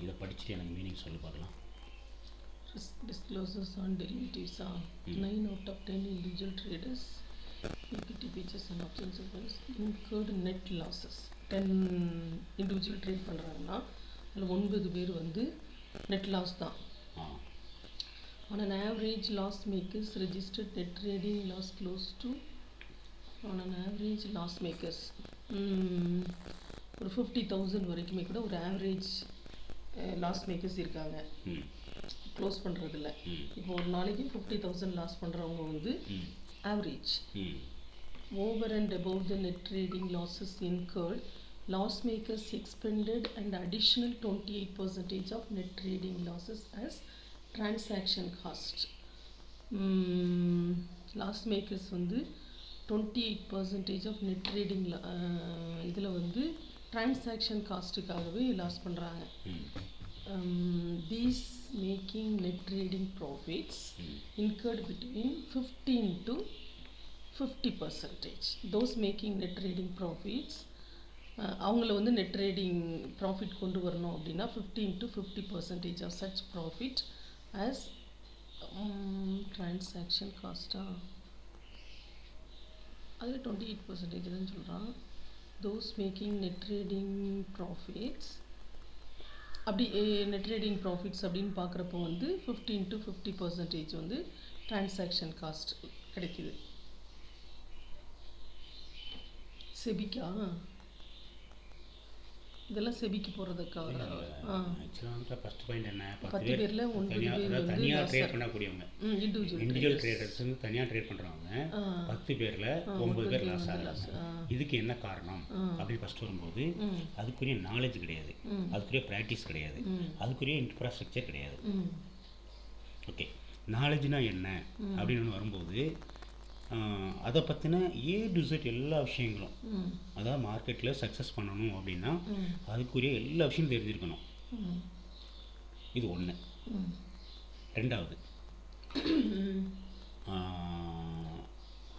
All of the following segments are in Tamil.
இதை படிச்சுட்டு எனக்கு மீனிங் சொல்லி பார்க்கலாம். Risk disclosures on derivatives are 9 out of 10 individual traders equity features and options incurred net losses. 10 individual trade பண்ணுறாங்கன்னா அதில் 9 பேர் வந்து net loss தான். On an average, loss makers registered net trading loss close to on an average loss makers ஒரு 50,000 வரைக்குமே கூட ஒரு ஆவரேஜ் லாஸ் மேக்கர்ஸ் இருக்காங்க க்ளோஸ் பண்ணுறதில்ல. இப்போ ஒரு நாளைக்கு 50,000 லாஸ் பண்ணுறவங்க வந்து average. Over and above the net trading losses incurred, loss makers expended an additional 28% of net trading losses as transaction cost. Loss makers வந்து 28% ஆஃப் நெட் ட்ரேடிங் இதில் வந்து டிரான்சாக்ஷன் காஸ்ட்டுக்காகவே லாஸ் பண்ணுறாங்க. These making net trading profits incurred between 15 to 50%. Those making net trading profits அவங்கள வந்து நெட் ட்ரேடிங் ப்ராஃபிட் கொண்டு வரணும் அப்படின்னா 15 to 50% of such profit as transaction cost. அதில் 28% தான் சொல்கிறான். Those making net trading profits அப்படி நெட் ட்ரேடிங் ப்ராஃபிட்ஸ் அப்படின்னு பார்க்குறப்போ வந்து 15 to 50% வந்து டிரான்சாக்ஷன் காஸ்ட் கிடைக்குது. செபிக்கா இதெல்லாம் செபிக்கு போகிறதுக்காக ஆக்சுவலாக ஃபஸ்ட் பாயிண்ட் என்ன, 10 பேரில் 9 பேர் வந்து தனியாக ட்ரேட் பண்ணக்கூடியவங்க இண்டிவிஜுவல் ட்ரேடர்ஸ் வந்து தனியாக ட்ரேட் பண்ணுறவங்க 10 பேரில் 9 பேர் லாஸ் ஆகுது. இதுக்கு என்ன காரணம் அப்படின்னு ஃபஸ்ட் வரும்போது அதுக்குரிய நாலேஜ் கிடையாது, அதுக்குரிய ப்ராக்டிஸ் கிடையாது, அதுக்குரிய இன்ஃப்ராஸ்ட்ரக்சர் கிடையாது. ஓகே, நாலேஜ்னா என்ன அப்படின்னு வரும்போது அதை பற்றின ஏ டு Z எல்லா விஷயங்களும், அதாவது மார்க்கெட்டில் சக்ஸஸ் பண்ணணும் அப்படின்னா அதுக்குரிய எல்லா விஷயமும் தெரிஞ்சிருக்கணும். இது ஒன்று. ரெண்டாவது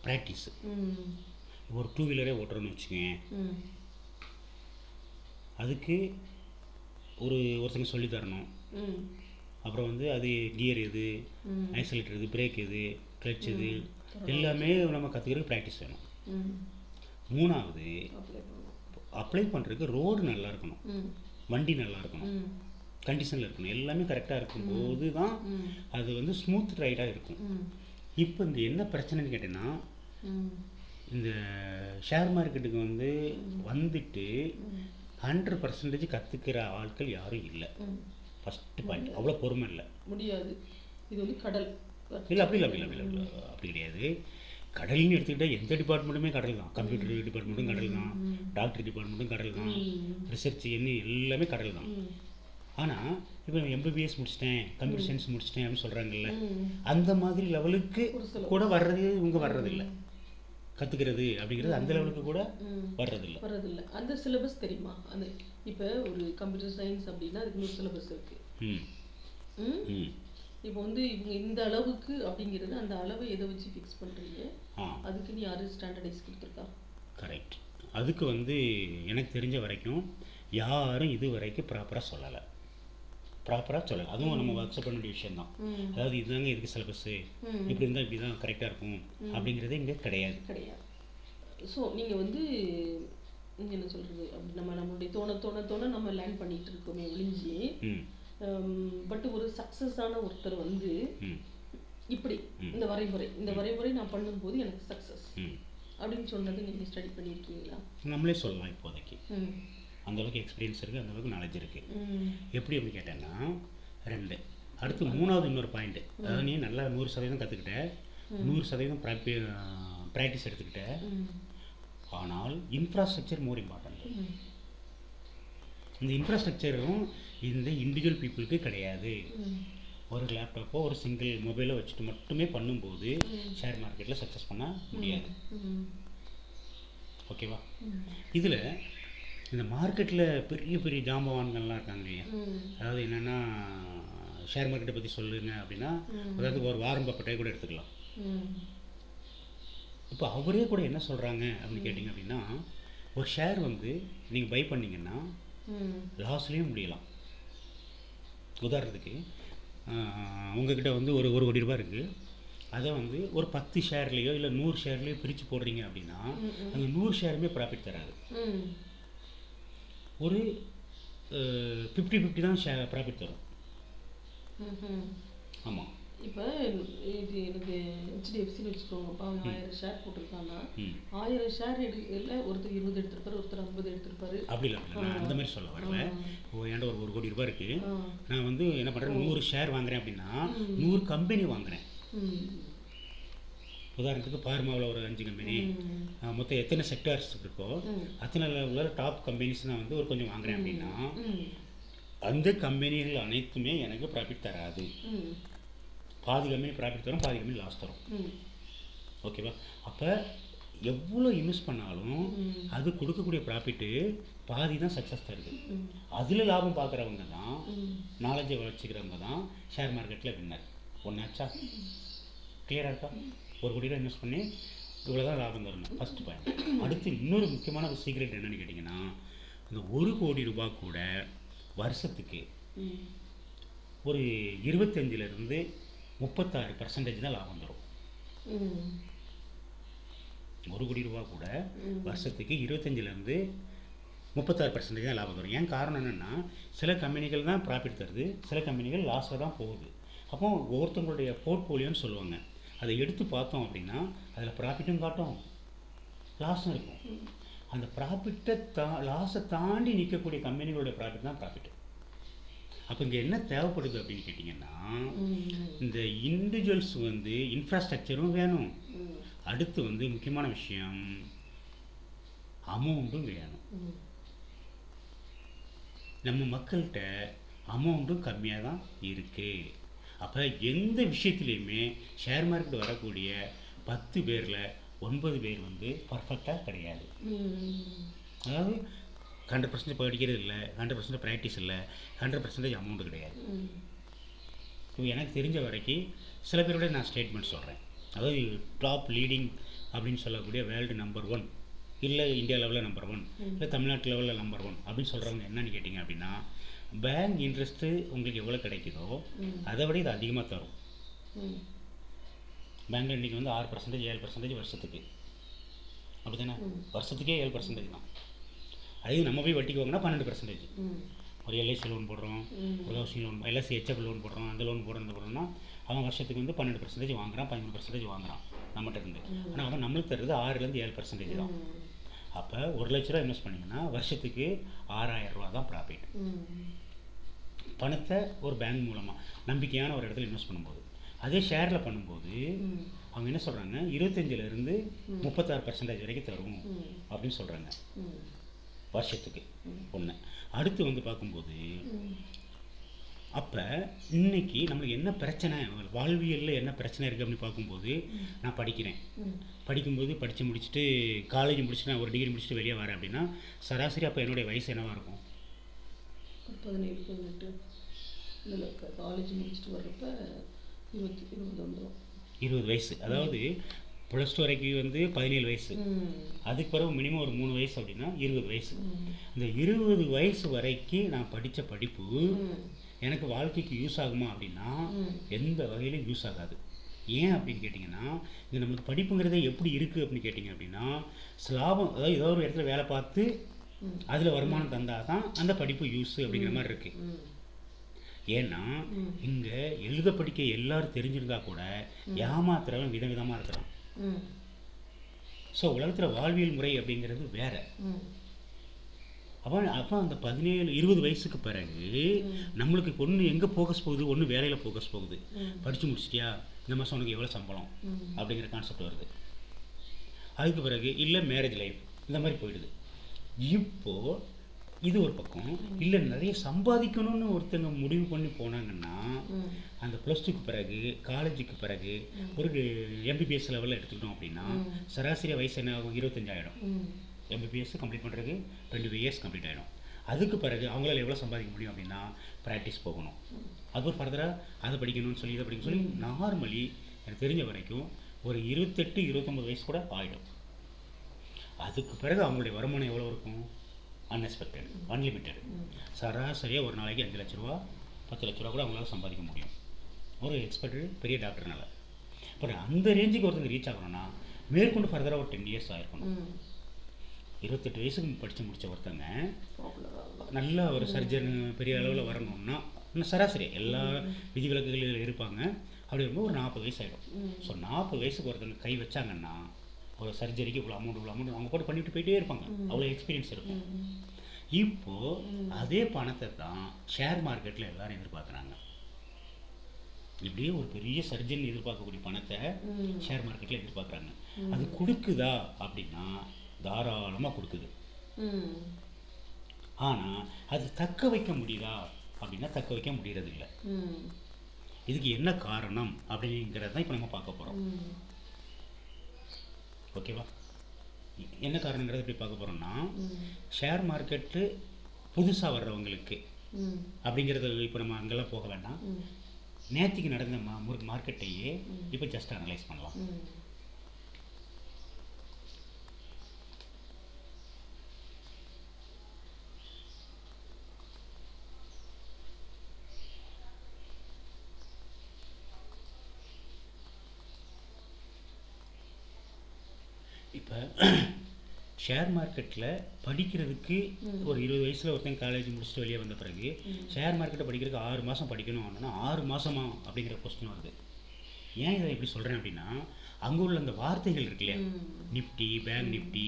ப்ராக்டிஸு. ஒரு 2 வீலரே ஓட்டுறோன்னு வச்சுக்கோங்க, அதுக்கு ஒருத்தங்க சொல்லி தரணும். அப்புறம் வந்து அது கியர் எது, ஆக்சிலேட்டர் எது, பிரேக் எது, கிளச் எது, எல்லாமே நம்ம கற்றுக்கிறதுக்கு ப்ராக்டிஸ் வேணும். மூணாவது அப்ளை பண்ணுறதுக்கு ரோடு நல்லா இருக்கணும், வண்டி நல்லா இருக்கணும், கண்டிஷனில் இருக்கணும், எல்லாமே கரெக்டாக இருக்கும்போது தான் அது வந்து ஸ்மூத் ரைடாக இருக்கும். இப்போ இந்த என்ன பிரச்சனைன்னு கேட்டேன்னா, இந்த ஷேர் மார்க்கெட்டுக்கு வந்துட்டு 100% கற்றுக்கிற ஆட்கள் யாரும் இல்லை. ஃபஸ்ட்டு பாயிண்ட், அவ்வளோ பொறுமை இல்லை, முடியாது. இது வந்து கடல் இல்லை, அப்படி கிடையாது. கடல்னு எடுத்துக்கிட்டால் எந்த டிபார்ட்மெண்ட்டுமே கடல் தான். கம்ப்யூட்டர் டிபார்ட்மெண்ட்டும் கடல் தான், டாக்டர் டிபார்ட்மெண்ட்டும் கடல் தான், ரிசர்ச் எல்லாமே கடல் தான். ஆனால் இப்போ MBBS முடிச்சிட்டேன், கம்ப்யூட்டர் சயின்ஸ் முடிச்சிட்டேன் அப்படின்னு சொல்கிறாங்கல்ல, அந்த மாதிரி லெவலுக்கு கூட இவங்க வர்றதில்லை. கற்றுக்கிறது அப்படிங்கிறது அந்த லெவலுக்கு கூட வர்றதில்லை. அந்த சிலபஸ் தெரியுமா? அந்த இப்போ ஒரு கம்ப்யூட்டர் சயின்ஸ் அப்படின்னா அதுக்கு ஒரு சிலபஸ் இருக்குது. இப்போ வந்து இவங்க இந்த அளவுக்கு அப்படிங்கிறது, அந்த அளவை எதை வச்சு ஃபிக்ஸ் பண்ணுறீங்க? அதுக்கு நீ யாரும் ஸ்டாண்டர்டைஸ் கொடுத்துருக்கா? கரெக்ட். அதுக்கு எனக்கு தெரிஞ்ச வரைக்கும் யாரும் இது வரைக்கும் ப்ராப்பராக சொல்லலை. அதுவும் நம்ம அக்செப்ட் பண்ண வேண்டிய விஷயம் தான். அதாவது இதுதாங்க இதுக்கு சிலபஸ்ஸு, இப்படி இருந்தால் இப்படி தான் கரெக்டாக இருக்கும் அப்படிங்கிறதே இங்கே கிடையாது. ஸோ நீங்கள் வந்து நீங்கள் என்ன சொல்கிறது, அப்படி நம்மளுடைய தோண நம்ம லேர்ன் பண்ணிகிட்டு இருக்கோமே ஒழிஞ்சி, பட் ஒரு சக்ஸஸான ஒருத்தர் வந்து இப்படி இந்த வரைமுறை நான் பண்ணும்போது எனக்கு சக்ஸஸ் அப்படின்னு சொன்னது நீங்கள் ஸ்டடி பண்ணியிருக்கீங்களா? நம்மளே சொல்லலாம். இப்போதைக்கு அந்தளவுக்கு எக்ஸ்பீரியன்ஸ் இருக்குது, அந்தளவுக்கு நாலேஜ் இருக்குது. எப்படி அப்படின்னு கேட்டேன்னா 2. அடுத்து 3வது இன்னொரு பாயிண்ட்டு, அதாவது நீ நல்லா 100% கற்றுக்கிட்ட, 100% ப்ராக்டிஸ் எடுத்துக்கிட்ட, ஆனால் இன்ஃப்ராஸ்ட்ரக்சர் மோர் இம்பார்ட்டன்ட். இந்த இன்ஃப்ராஸ்ட்ரக்சரும் இந்த இண்டிவிஜுவல் பீப்புளுக்கு கிடையாது. ஒரு லேப்டாப்போ ஒரு சிங்கிள் மொபைலோ வச்சுட்டு மட்டுமே பண்ணும்போது ஷேர் மார்க்கெட்டில் சக்ஸஸ் பண்ண முடியாது. ஓகேவா? இதில் இந்த மார்க்கெட்டில் பெரிய பெரிய ஜாம்பவான்கள்லாம் இருக்காங்க இல்லையா, அதாவது என்னென்னா ஷேர் மார்க்கெட்டை பற்றி சொல்லுங்க அப்படின்னா, அதாவது ஒரு வாரன் பஃபெட்டை கூட எடுத்துக்கலாம். இப்போ அவரே கூட என்ன சொல்கிறாங்க அப்படின்னு கேட்டிங்க அப்படின்னா, ஒரு ஷேர் நீங்கள் பை பண்ணிங்கன்னா லாஸ்லேயும் முடியலாம், உதாரணத்துக்கு உங்ககிட்ட வந்து ஒரு 1 கோடி ரூபாய் இருக்குது. அதை வந்து ஒரு 10 ஷேர்லேயோ இல்லை 100 ஷேர்லேயோ பிரித்து போடுறீங்க அப்படின்னா அந்த 100 ஷேருமே ப்ராஃபிட் தராது. ஒரு 50-50 தான் ப்ராஃபிட் தரும். ஆமாம். இப்போ இது எனக்கு ஹெச்டிஎஃப்சின்னு வச்சுக்கோங்கப்பா, 1000 ஷேர் போட்டிருக்காங்கன்னா 1000 ஷேர் இல்லை, ஒருத்தர் 20 எடுத்திருப்பாரு, ஒருத்தர் 50 எடுத்திருப்பாரு. அப்படி இல்லை, நான் அந்த மாதிரி சொல்ல வரல. என்கிட்ட ஒரு 1 கோடி ரூபாய் இருக்குது. நான் வந்து என்ன பண்ணுறேன், 100 ஷேர் வாங்குறேன் அப்படின்னா 100 கம்பெனி வாங்குறேன். உதாரணத்துக்கு பார்மாவில் ஒரு 5 கம்பெனி, மொத்தம் எத்தனை செக்டார்ஸ் இருக்கோ அத்தனை உள்ள டாப் கம்பெனிஸ் நான் வந்து ஒரு கொஞ்சம் வாங்குறேன் அப்படின்னா அந்த கம்பெனிகள் அனைத்துமே எனக்கு ப்ராஃபிட் தராது. பாதி கம்பெனி ப்ராஃபிட் தரும், பாதி கம்பெனி லாஸ் தரும். ஓகேவா? அப்போ எவ்வளோ இன்வெஸ்ட் பண்ணாலும் அது கொடுக்கக்கூடிய ப்ராஃபிட்டு பாதி தான் சக்ஸஸ் தருது. அதில் லாபம் பார்க்குறவங்க தான், நாலேஜை வச்சுக்கிறவங்க தான் ஷேர் மார்க்கெட்டில் வின்னர். ஒன்றாச்சா? கிளியராக இருக்கா? 1 கோடி ரூபா இன்வெஸ்ட் பண்ணி இவ்வளோ தான் லாபம் தரணும், ஃபஸ்ட்டு பாயிண்ட். அடுத்து இன்னொரு முக்கியமான ஒரு சீக்ரெட் என்னென்னு கேட்டிங்கன்னா, இந்த 1 கோடி ரூபா கூட வருஷத்துக்கு ஒரு 25% 36% தான் லாபம் தரும். 1 கோடி ரூபா கூட வருஷத்துக்கு 25% 36% தான் லாபம் தரும். ஏன் காரணம் என்னென்னா, சில கம்பெனிகள் தான் ப்ராஃபிட் தருது, சில கம்பெனிகள் லாஸில் தான் போகுது. அப்போ ஒவ்வொருத்தவங்களுடைய போர்ட்ஃபோலியோன்னு சொல்லுவாங்க, அதை எடுத்து பார்த்தோம் அப்படின்னா அதில் ப்ராஃபிட்டும் காட்டும், லாஸும் இருக்கும். அந்த ப்ராஃபிட்டை லாஸை தாண்டி நிற்கக்கூடிய கம்பெனிகளுடைய ப்ராஃபிட் தான் ப்ராஃபிட். அப்போ இங்கே என்ன தேவைப்படுது அப்படின்னு கேட்டிங்கன்னா, இந்த இண்டிவிஜுவல்ஸ் வந்து இன்ஃப்ராஸ்ட்ரக்சரும் வேணும், அடுத்து வந்து முக்கியமான விஷயம் அமௌண்ட்டும் வேணும். நம்ம மக்கள்கிட்ட அமௌண்ட்டும் கம்மியாக தான் இருக்குது. அப்போ எந்த விஷயத்துலையுமே ஷேர் மார்க்கெட் வரக்கூடிய 10 பேரில் 9 பேர் வந்து பர்ஃபெக்டாக கிடையாது. அதாவது 100% படிக்கிறது இல்லை, 100% ப்ராக்டிஸ் இல்லை, 100% அமௌண்ட்டு கிடையாது. இப்போ எனக்கு தெரிஞ்ச வரைக்கும் சில பேரோட நான் ஸ்டேட்மெண்ட் சொல்கிறேன். அதாவது டாப் லீடிங் அப்படின்னு சொல்லக்கூடிய வேர்ல்டு நம்பர் 1, இல்லை இந்தியா லெவலில் நம்பர் 1, இல்லை தமிழ்நாட்டு லெவலில் நம்பர் 1 அப்படின்னு சொல்கிறவங்க என்னன்னு கேட்டிங்க அப்படின்னா, பேங்க் இன்ட்ரெஸ்ட்டு உங்களுக்கு எவ்வளோ கிடைக்குதோ அதை விட இது அதிகமாக தரும். பேங்க்கில் இன்றைக்கி வந்து 6%, 7% வருஷத்துக்கு, அப்படி தானே? வருஷத்துக்கே 7% தான். அதே நம்ம போய் வட்டிக்கு வாங்கினா 12%. ஒரு எல்ஐசி லோன் போடுறோம், ஒரு housing loan, LIC HF loan போடுறோம், அந்த லோன் போடுறோம், இந்த போடுறோம்னா அவன் வருஷத்துக்கு வந்து 12% வாங்குறான், 13% வாங்குறான் நம்மகிட்ட இருந்து. ஆனால் அவன் நம்மளுக்கு தருது 6லேருந்து 7% தான். அப்போ 1 லட்ச ரூபா இன்வெஸ்ட் பண்ணிங்கன்னா வருஷத்துக்கு 6000 ரூபா தான் ப்ராஃபிட். பணத்தை ஒரு பேங்க் மூலமாக நம்பிக்கையான ஒரு இடத்துல இன்வெஸ்ட் பண்ணும்போது, அதே ஷேரில் பண்ணும்போது அவங்க என்ன சொல்கிறாங்க, 25லேருந்து 36% வரைக்கும் தரும் அப்படின்னு சொல்கிறாங்க வருஷத்துக்கு. ஒன்று. அடுத்து வந்து பார்க்கும்போது, அப்போ இன்னைக்கு நம்மளுக்கு என்ன பிரச்சனை, வாழ்வியலில் என்ன பிரச்சனை இருக்குது அப்படின்னு பார்க்கும்போது, நான் படிக்கிறேன், படிக்கும்போது படித்து முடிச்சுட்டு காலேஜ் முடிச்சுட்டு நான் ஒரு டிகிரி முடிச்சுட்டு வெளியே வரேன் அப்படின்னா சராசரி அப்போ என்னுடைய வயசு என்னவாக இருக்கும்? 17, 18. இல்லை, காலேஜ் முடிச்சுட்டு வர்றப்ப 20 வந்துடும். 20 வயசு. அதாவது +2 வரைக்கும் வந்து 17 வயசு, அதுக்கு பிறகு மினிமம் ஒரு 3 வயசு அப்படின்னா 20 வயசு. இந்த 20 வயசு வரைக்கும் நான் படித்த படிப்பு எனக்கு வாழ்க்கைக்கு யூஸ் ஆகுமா அப்படின்னா எந்த வகையிலும் யூஸ் ஆகாது. ஏன் அப்படின்னு கேட்டிங்கன்னா, இது நம்மளுக்கு படிப்புங்கிறதே எப்படி இருக்குது அப்படின்னு கேட்டிங்க அப்படின்னா, லாபம், அதாவது ஏதோ ஒரு இடத்துல வேலை பார்த்து அதில் வருமானம் தந்தால் தான் அந்த படிப்பு யூஸ் அப்படிங்கிற மாதிரி இருக்குது. ஏன்னா இங்கே எழுத படிக்க எல்லாரும் தெரிஞ்சிருந்தா கூட ஏமாத்துறவன் விதவிதமாக இருக்கிறான். ஸோ உலகத்தில் வாழ்வியல் முறை அப்படிங்கிறது வேற. அப்போ அந்த 17, 20 வயசுக்கு பிறகு நம்மளுக்கு ஒன்று எங்கே ஃபோக்கஸ் போகுது, ஒன்று வேலையில் ஃபோக்கஸ் போகுது. படித்து முடிச்சிட்டியா, இந்த மாதம் உனக்கு எவ்வளோ சம்பளம் அப்படிங்கிற கான்செப்ட் வருது. அதுக்கு பிறகு இல்லை மேரேஜ் லைஃப், இந்த மாதிரி போயிடுது. இப்போது இது ஒரு பக்கம். இல்லை நிறைய சம்பாதிக்கணும்னு ஒருத்தங்க முடிவு பண்ணி போனாங்கன்னா அந்த +2க்கு பிறகு காலேஜுக்கு பிறகு ஒரு எம்பிபிஎஸ் லெவலில் எடுத்துக்கிட்டோம் அப்படின்னா சராசரி வயசு என்ன ஆகும்? 25 ஆகிடும். எம்பிபிஎஸ் கம்ப்ளீட் பண்ணுறதுக்கு 22 இயர்ஸ் கம்ப்ளீட் ஆகிடும். அதுக்கு பிறகு அவங்களால எவ்வளோ சம்பாதிக்க முடியும் அப்படின்னா ப்ராக்டிஸ் போகணும், அது ஒரு ஃபர்தராக அதை படிக்கணும்னு சொல்லி இதை படிக்கணும்னு சொல்லி நார்மலி எனக்கு தெரிஞ்ச வரைக்கும் ஒரு 28, 29 வயசு கூட ஆகிடும். அதுக்கு பிறகு அவங்களுடைய வருமானம் எவ்வளோ இருக்கும்? Unexpected, unlimited. சராசரியாக ஒரு நாளைக்கு 5 லட்ச ரூபா, 10 லட்ச ரூபா கூட அவங்களால சம்பாதிக்க முடியும் ஒரு எக்ஸ்பர்ட் பெரிய டாக்டர்னால. அப்புறம் அந்த ரேஞ்சுக்கு ஒருத்தங்க ரீச் ஆகணும்னா மேற்கொண்டு ஃபர்தராக ஒரு 10 இயர்ஸ் ஆகிருக்கணும். 28 வயசுக்கு படித்து முடித்த ஒருத்தங்க நல்ல ஒரு சர்ஜன் பெரிய அளவில் வரணும்னா இன்னும் சராசரி எல்லா விதிவிலக்குகள் இருப்பாங்க. அப்படி இருக்கும்போது ஒரு 40 வயசு ஆகிடும். ஸோ 40 வயசுக்கு ஒருத்தங்க கை வச்சாங்கன்னா ஒரு சர்ஜரிக்கு இவ்வளோ அமௌண்ட் அவங்க போட்டு பண்ணிட்டு போயிட்டே இருப்பாங்க. அவ்வளோ எக்ஸ்பீரியன்ஸ் இருக்கும். இப்போது அதே பணத்தை தான் ஷேர் மார்க்கெட்டில் எல்லோரும் எதிர்பார்க்குறாங்க. இப்படியே ஒரு பெரிய சர்ஜன் எதிர்பார்க்கக்கூடிய பணத்தை ஷேர் மார்க்கெட்டில் எதிர்பார்க்குறாங்க. அது கொடுக்குதா அப்படின்னா தாராளமாக கொடுக்குது. ஆனால் அது தக்க வைக்க முடியுதா அப்படின்னா தக்க வைக்க முடியறதில்லை. இதுக்கு என்ன காரணம் அப்படிங்கிறத தான் இப்போ நம்ம பார்க்க போகிறோம். ஓகேவா? என்ன காரணங்கிறத எப்படி பார்க்க போகிறோம்னா ஷேர் மார்க்கெட்டு புதுசாக வர்றவங்களுக்கு அப்படிங்கிறத இப்போ நம்ம அங்கெல்லாம் போக வேண்டாம். நேற்றுக்கு நடந்த மார்க்கெட்டையே இப்போ ஜஸ்ட் அனலைஸ் பண்ணலாம். இப்போ ஷேர் மார்க்கெட்டில் படிக்கிறதுக்கு ஒரு 20 வயசில் ஒருத்தன் காலேஜ் முடிச்சுட்டு வெளியே வந்த பிறகு ஷேர் மார்க்கெட்டை படிக்கிறதுக்கு 6 மாதம் படிக்கணும் அப்படின்னா 6 மாதமா அப்படிங்கிற கொஸ்டின் வருது. ஏன் இதை எப்படி சொல்கிறேன் அப்படின்னா அங்கே உள்ள அந்த வார்த்தைகள் இருக்கு இல்லையா, நிஃப்டி, பேங்க் நிஃப்டி,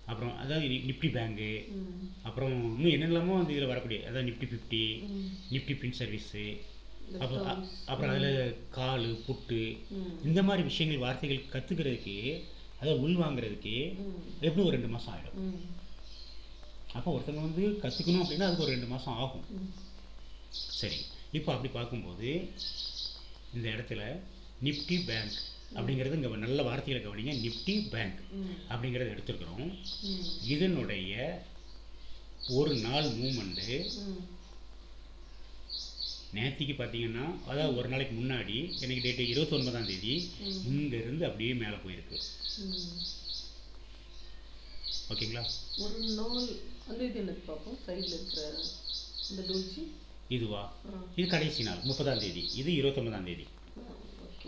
அப்புறம் அதாவது நிஃப்டி பேங்கு, அப்புறம் இன்னும் என்னெல்லாமோ அந்த இதில் வரக்கூடிய அதாவது நிஃப்டி 50, நிஃப்டி பிரிண்ட் சர்வீஸு, அப்புறம் அதில் கால் புட்டு இந்த மாதிரி விஷயங்கள் வார்த்தைகள் கற்றுக்கிறதுக்கு அதை உள்வாங்கிறதுக்கு எப்படி ஒரு 2 மாதம் ஆகிடும். அப்போ ஒருத்தங்க வந்து கற்றுக்கணும் அப்படின்னா அதுக்கு ஒரு 2 மாதம் ஆகும். சரி, இப்போ அப்படி பார்க்கும்போது இந்த இடத்துல நிஃப்டி பேங்க் அப்படிங்கிறது இங்கே நல்ல வார்த்தைகளை கவனிங்க. நிஃப்டி பேங்க் அப்படிங்கிறத எடுத்துருக்குறோம். இதனுடைய ஒரு நாள் மூமெண்ட்டு நேற்றுக்கு பார்த்தீங்கன்னா அதாவது ஒரு நாளைக்கு முன்னாடி எனக்கு டேட்டு 29ஆம் தேதி இங்கேருந்து அப்படியே மேலே போயிருக்கு. ஓகேங்களா? ஒரு நாள் அந்த இது எனக்கு பார்ப்போம் சைடில் இருக்கிற இந்த டோஜி இதுவா? இது கடைசி நாள் 30ஆம் தேதி, இது 29ஆம் தேதி.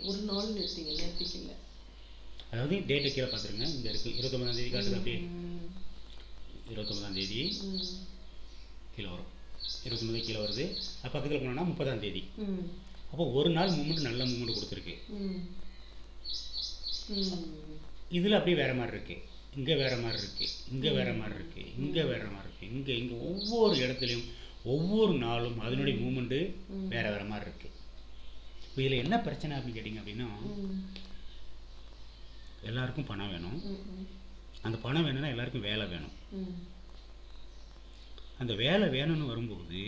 ஒரு நாள் எடுத்தீங்க நேற்றுக்கு இல்லை, அதாவது டேட்டை கீழே பார்த்துருங்க. இங்கே இருக்குது 29ஆம் தேதி காட்டுது. அப்படியே 29ஆம் தேதி கீழே வரும், 29 கீழே வருது. அது பக்கத்தில் போனோம்னா 30ஆம் தேதி. அப்போ ஒரு நாள் மூமெண்ட் நல்ல மூமெண்ட் கொடுத்துருக்கு. இதில் அப்படியே வேறு மாதிரி இருக்குது, இங்கே வேறு மாதிரி இருக்குது, இங்கே வேறு மாதிரி இருக்குது, இங்கே வேறு மாதிரி இருக்குது, இங்கே ஒவ்வொரு இடத்துலையும் ஒவ்வொரு நாளும் அதனுடைய மூமெண்ட்டு வேறு வேறு மாதிரி இருக்குது. இப்போ இதில் என்ன பிரச்சனை அப்படின்னு கேட்டிங்க அப்படின்னா எல்லாருக்கும் பணம் வேணும். அந்த பணம் வேணும்னா எல்லாருக்கும் வேலை வேணும். அந்த வேலை வேணும்னு வரும்போது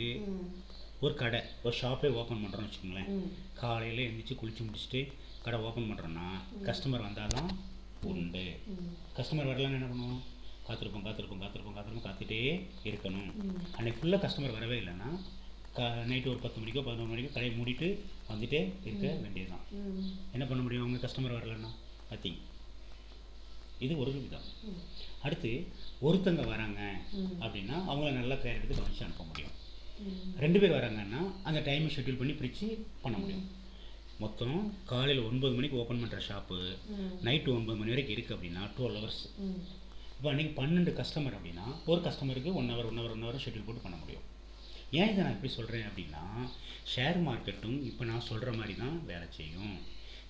ஒரு கடை ஒரு ஷாப்பே ஓப்பன் பண்ணுறோன்னு வச்சுக்கோங்களேன். காலையில் எழுந்திரிச்சு குளித்து முடிச்சுட்டு கடை ஓப்பன் பண்ணுறோன்னா கஸ்டமர் வந்தால் தான் உண்டு. கஸ்டமர் வரலன்னு என்ன பண்ணுவோம்? காத்துட்டே இருக்கணும். அன்றைக்கி ஃபுல்லாக கஸ்டமர் வரவே இல்லைன்னா நைட்டு ஒரு 10 மணிக்கோ 11 மணிக்கோ கடையை மூடிட்டு வந்துட்டே இருக்க வேண்டியது தான். என்ன பண்ண முடியும் அவங்க கஸ்டமர் வரலன்னா? பார்த்தீங்க, இது ஒரு விதம். அடுத்து ஒருத்தங்க வராங்க அப்படின்னா அவங்கள நல்லா கேர் எடுத்து கவனிச்சு அனுப்ப முடியும். 2 பேர் வராங்கன்னா அந்த டைமை ஷெட்யூல் பண்ணி பிரித்து பண்ண முடியும். மொத்தம் காலையில் 9 மணிக்கு ஓப்பன் பண்ணுற ஷாப்பு நைட்டு 9 மணி வரைக்கும் இருக்குது அப்படின்னா 12 ஹவர்ஸ். இப்போ அன்றைக்கி 12 கஸ்டமர் அப்படின்னா ஒரு கஸ்டமருக்கு 1 ஹவர் ஷெட்யூல் போட்டு பண்ண முடியும். ஏன் இதை நான் எப்படி சொல்கிறேன் அப்படின்னா ஷேர் மார்க்கெட்டும் இப்போ நான் சொல்கிற மாதிரி தான் வேலை செய்யும்.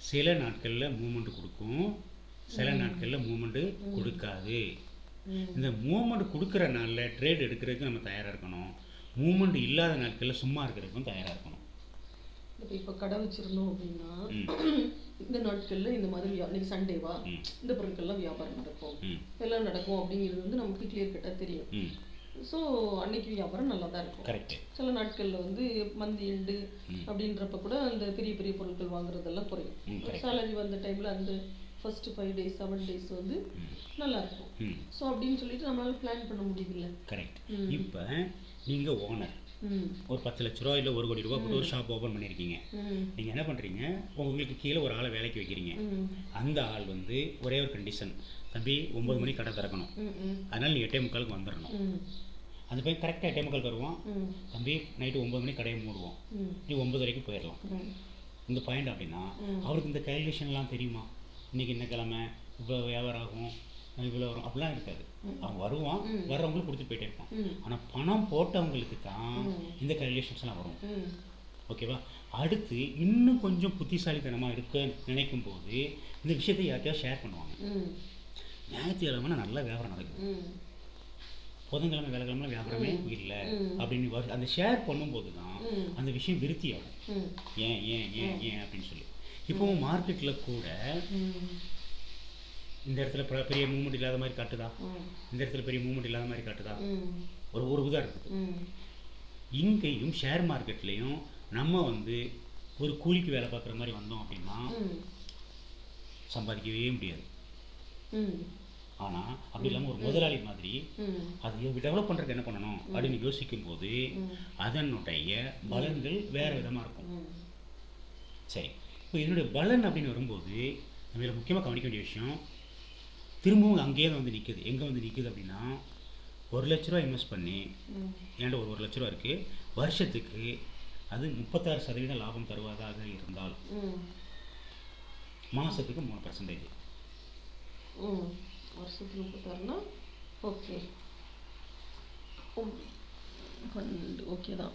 சில நாட்களில் மூமெண்ட் கொடுக்கும், சில நாட்களில் மூமெண்ட்டு கொடுக்காது. இந்த மூமெண்ட் கொடுக்குற நாளில் ட்ரேட் எடுக்கிறதுக்கு நம்ம தயாராக இருக்கணும். மூமெண்ட் இல்லாத நாட்களில் சும்மா இருக்கிறதுக்கும் தயாராக இருக்கணும். இப்போ கடை வச்சிருந்தோம் அப்படின்னா இந்த நாட்களில் இந்த மாதிரி இன்னைக்கு சண்டேவா இந்த பொருட்கள்லாம் வியாபாரம் நடக்கும், எல்லாம் நடக்கும் அப்படிங்கிறது வந்து நமக்கு கிளியர் கட்டாக தெரியும். ஸோ அன்னைக்கு வியாபாரம் நல்லா தான் இருக்கும். கரெக்ட். சில நாட்களில் வந்து மந்த் எண்டு அப்படின்றப்ப கூட அந்த பெரிய பெரிய பொருட்கள் வாங்குறதெல்லாம் குறையும். சேலரி வந்த டைமில் அந்த ஃபர்ஸ்ட் 5 days 7 days வந்து நல்லா இருக்கும். ஸோ அப்படின்னு சொல்லிட்டு நம்மளால பிளான் பண்ண முடியுதுல்ல. கரெக்ட். இப்போ நீங்கள் ஓனர் ஒரு 10 லட்ச ரூபா இல்லை 1 கோடி ரூபா போட்டு ஒரு ஷாப் ஓப்பன் பண்ணியிருக்கீங்க. நீங்கள் என்ன பண்ணுறீங்க? உங்களுக்கு கீழே ஒரு ஆளை வேலைக்கு வைக்கிறீங்க. அந்த ஆள் வந்து ஒரே ஒரு கண்டிஷன், தம்பி 9 மணிக்கு கடை திறக்கணும், அதனால் நீ 8:45 வந்துடணும். அந்த பையன் கரெக்டாக டைமுக்கு வருவான். ம் தம்பி நைட்டு 9 மணிக்கு கடையை மூடுவோம், ம் நீ 9 வரைக்கும் போயிடலாம். ம் இந்த பாயிண்ட் அப்படின்னா அவருக்கு இந்த கேல்குலேஷன்லாம் தெரியுமா? இன்றைக்கி என்ன கிழமை, இவ்வளோ வியாபாரம் ஆகும், இவ்வளோ வரும், அப்படிலாம் இருக்காது. அவன் வருவான், வர்றவங்களுக்கு கொடுத்து போயிட்டே இருப்பான். ஆனால் பணம் போட்டவங்களுக்கு தான் இந்த கேல்குலேஷன்ஸ்லாம் வரும். ஓகேவா? அடுத்து இன்னும் கொஞ்சம் புத்திசாலித்தனமாக இருக்க நினைக்கும் போது இந்த விஷயத்தை யார்கிட்டயா ஷேர் பண்ணுவாங்க. ஞாயிற்றுக்கிழமை நல்லா வியாபாரம் நடக்குது, புதன்கிழமை வேலைக்கிழமை வியாபாரமே இல்லை அப்படின்னு அந்த ஷேர் பண்ணும்போது தான் அந்த விஷயம் விருத்தி ஆகும். ஏன் ஏன் ஏன் ஏன் அப்படின்னு சொல்லி இப்போவும் மார்க்கெட்டில் கூட இந்த இடத்துல பெரிய மூவ்மெண்ட் இல்லாத மாதிரி காட்டுதா, இந்த இடத்துல பெரிய மூவ்மெண்ட் இல்லாத மாதிரி காட்டுதா. ஒரு உதாரணத்துக்கு இங்கேயும் ஷேர் மார்க்கெட்லேயும் நம்ம வந்து ஒரு கூலிக்கு வேலை பார்க்குற மாதிரி வந்தோம் அப்படின்னா சம்பாதிக்கவே முடியாது. ஆனால் அப்படி இல்லாமல் ஒரு முதலாளி மாதிரி அது டெவலப் பண்ணுறதுக்கு என்ன பண்ணணும் அப்படின்னு யோசிக்கும் போது அதனுடைய பலன்கள் வேறு விதமாக இருக்கும். சரி, இப்போ இதனுடைய பலன் அப்படின்னு வரும்போது நம்ம இதில் முக்கியமாக கவனிக்க வேண்டிய விஷயம், திரும்பவும் அங்கேயே வந்து நிற்குது. எங்கே வந்து நிற்குது அப்படின்னா, 1 லட்ச ரூபா இன்வெஸ்ட் பண்ணி ஏன்டா ஒரு 1 லட்ச ரூபா இருக்குது, வருஷத்துக்கு அது 36% லாபம் தருவதாக இருந்தால் மாதத்துக்கு 3%. வருஷத்துக்கு 36னா ஓகே, ஓகே தான்.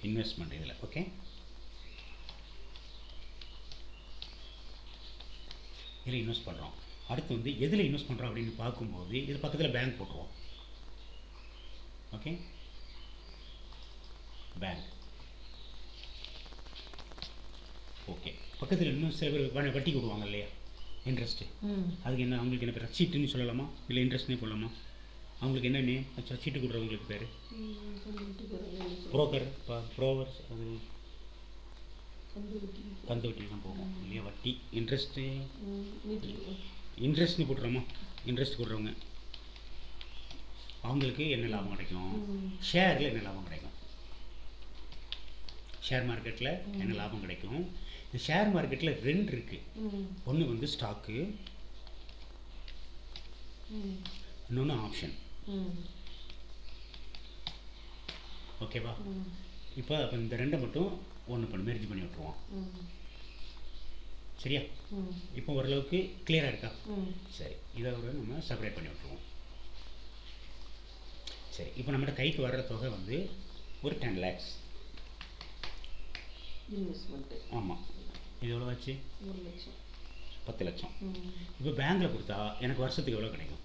இன்வெஸ்ட்மெண்ட் இதில் ஓகே. இதில் இன்வெஸ்ட் பண்ணுறோம். அடுத்து வந்து எதில் இன்வெஸ்ட் பண்ணுறோம் அப்படின்னு பார்க்கும்போது இது பக்கத்தில் பேங்க் போட்டுருவோம். Okay, bank okay. பக்கத்தில் இன்னும் சில பேர் வட்டி கொடுவாங்க இல்லையா, இன்ட்ரெஸ்ட்டு. அதுக்கு என்ன, அவங்களுக்கு என்ன பேர், சீட்டுன்னு சொல்லலாமா இல்லை இன்ட்ரெஸ்ட்னே போடலாமா? அவங்களுக்கு என்ன நேம் ஆக்சுவலாக சீட்டு கொடுக்குறவங்களுக்கு பேர் புரோக்கர், ப்ரோவர்ஸ், அது கந்து வட்டி தான் போகும் இல்லையா. வட்டி இன்ட்ரெஸ்ட்னு போட்டுறோமா, இன்ட்ரெஸ்ட் கொடுக்குறவங்க அவங்களுக்கு என்ன லாபம் கிடைக்கும், ஷேரில் என்ன லாபம் கிடைக்கும், ஷேர் மார்க்கெட்டில் என்ன லாபம் கிடைக்கும். இந்த ஷேர் மார்க்கெட்டில் 2 இருக்குது. ஒன்று வந்து ஸ்டாக்கு, இன்னொன்று ஆப்ஷன். ஓகேவா? இப்போ அப்போ இந்த 2 மட்டும் ஒன்று பண்ணி மெர்ஜ் பண்ணி விட்டுருவோம். சரியா? இப்போ ஓரளவுக்கு கிளியராக இருக்கா? சரி, இதை ஒரு நம்ம செப்பரேட் பண்ணி விட்டுருவோம். சரி, இப்போ நம்மளோட கைக்கு வர்ற தொகை வந்து ஒரு 10 lakhs இன்வெஸ்ட்மெண்ட்டு. ஆமாம், இது எவ்வளோ ஆச்சு? 1 லட்சம். 10 லட்சம். இப்போ பேங்க்கில் கொடுத்தா எனக்கு வருஷத்துக்கு எவ்வளோ கிடைக்கும்?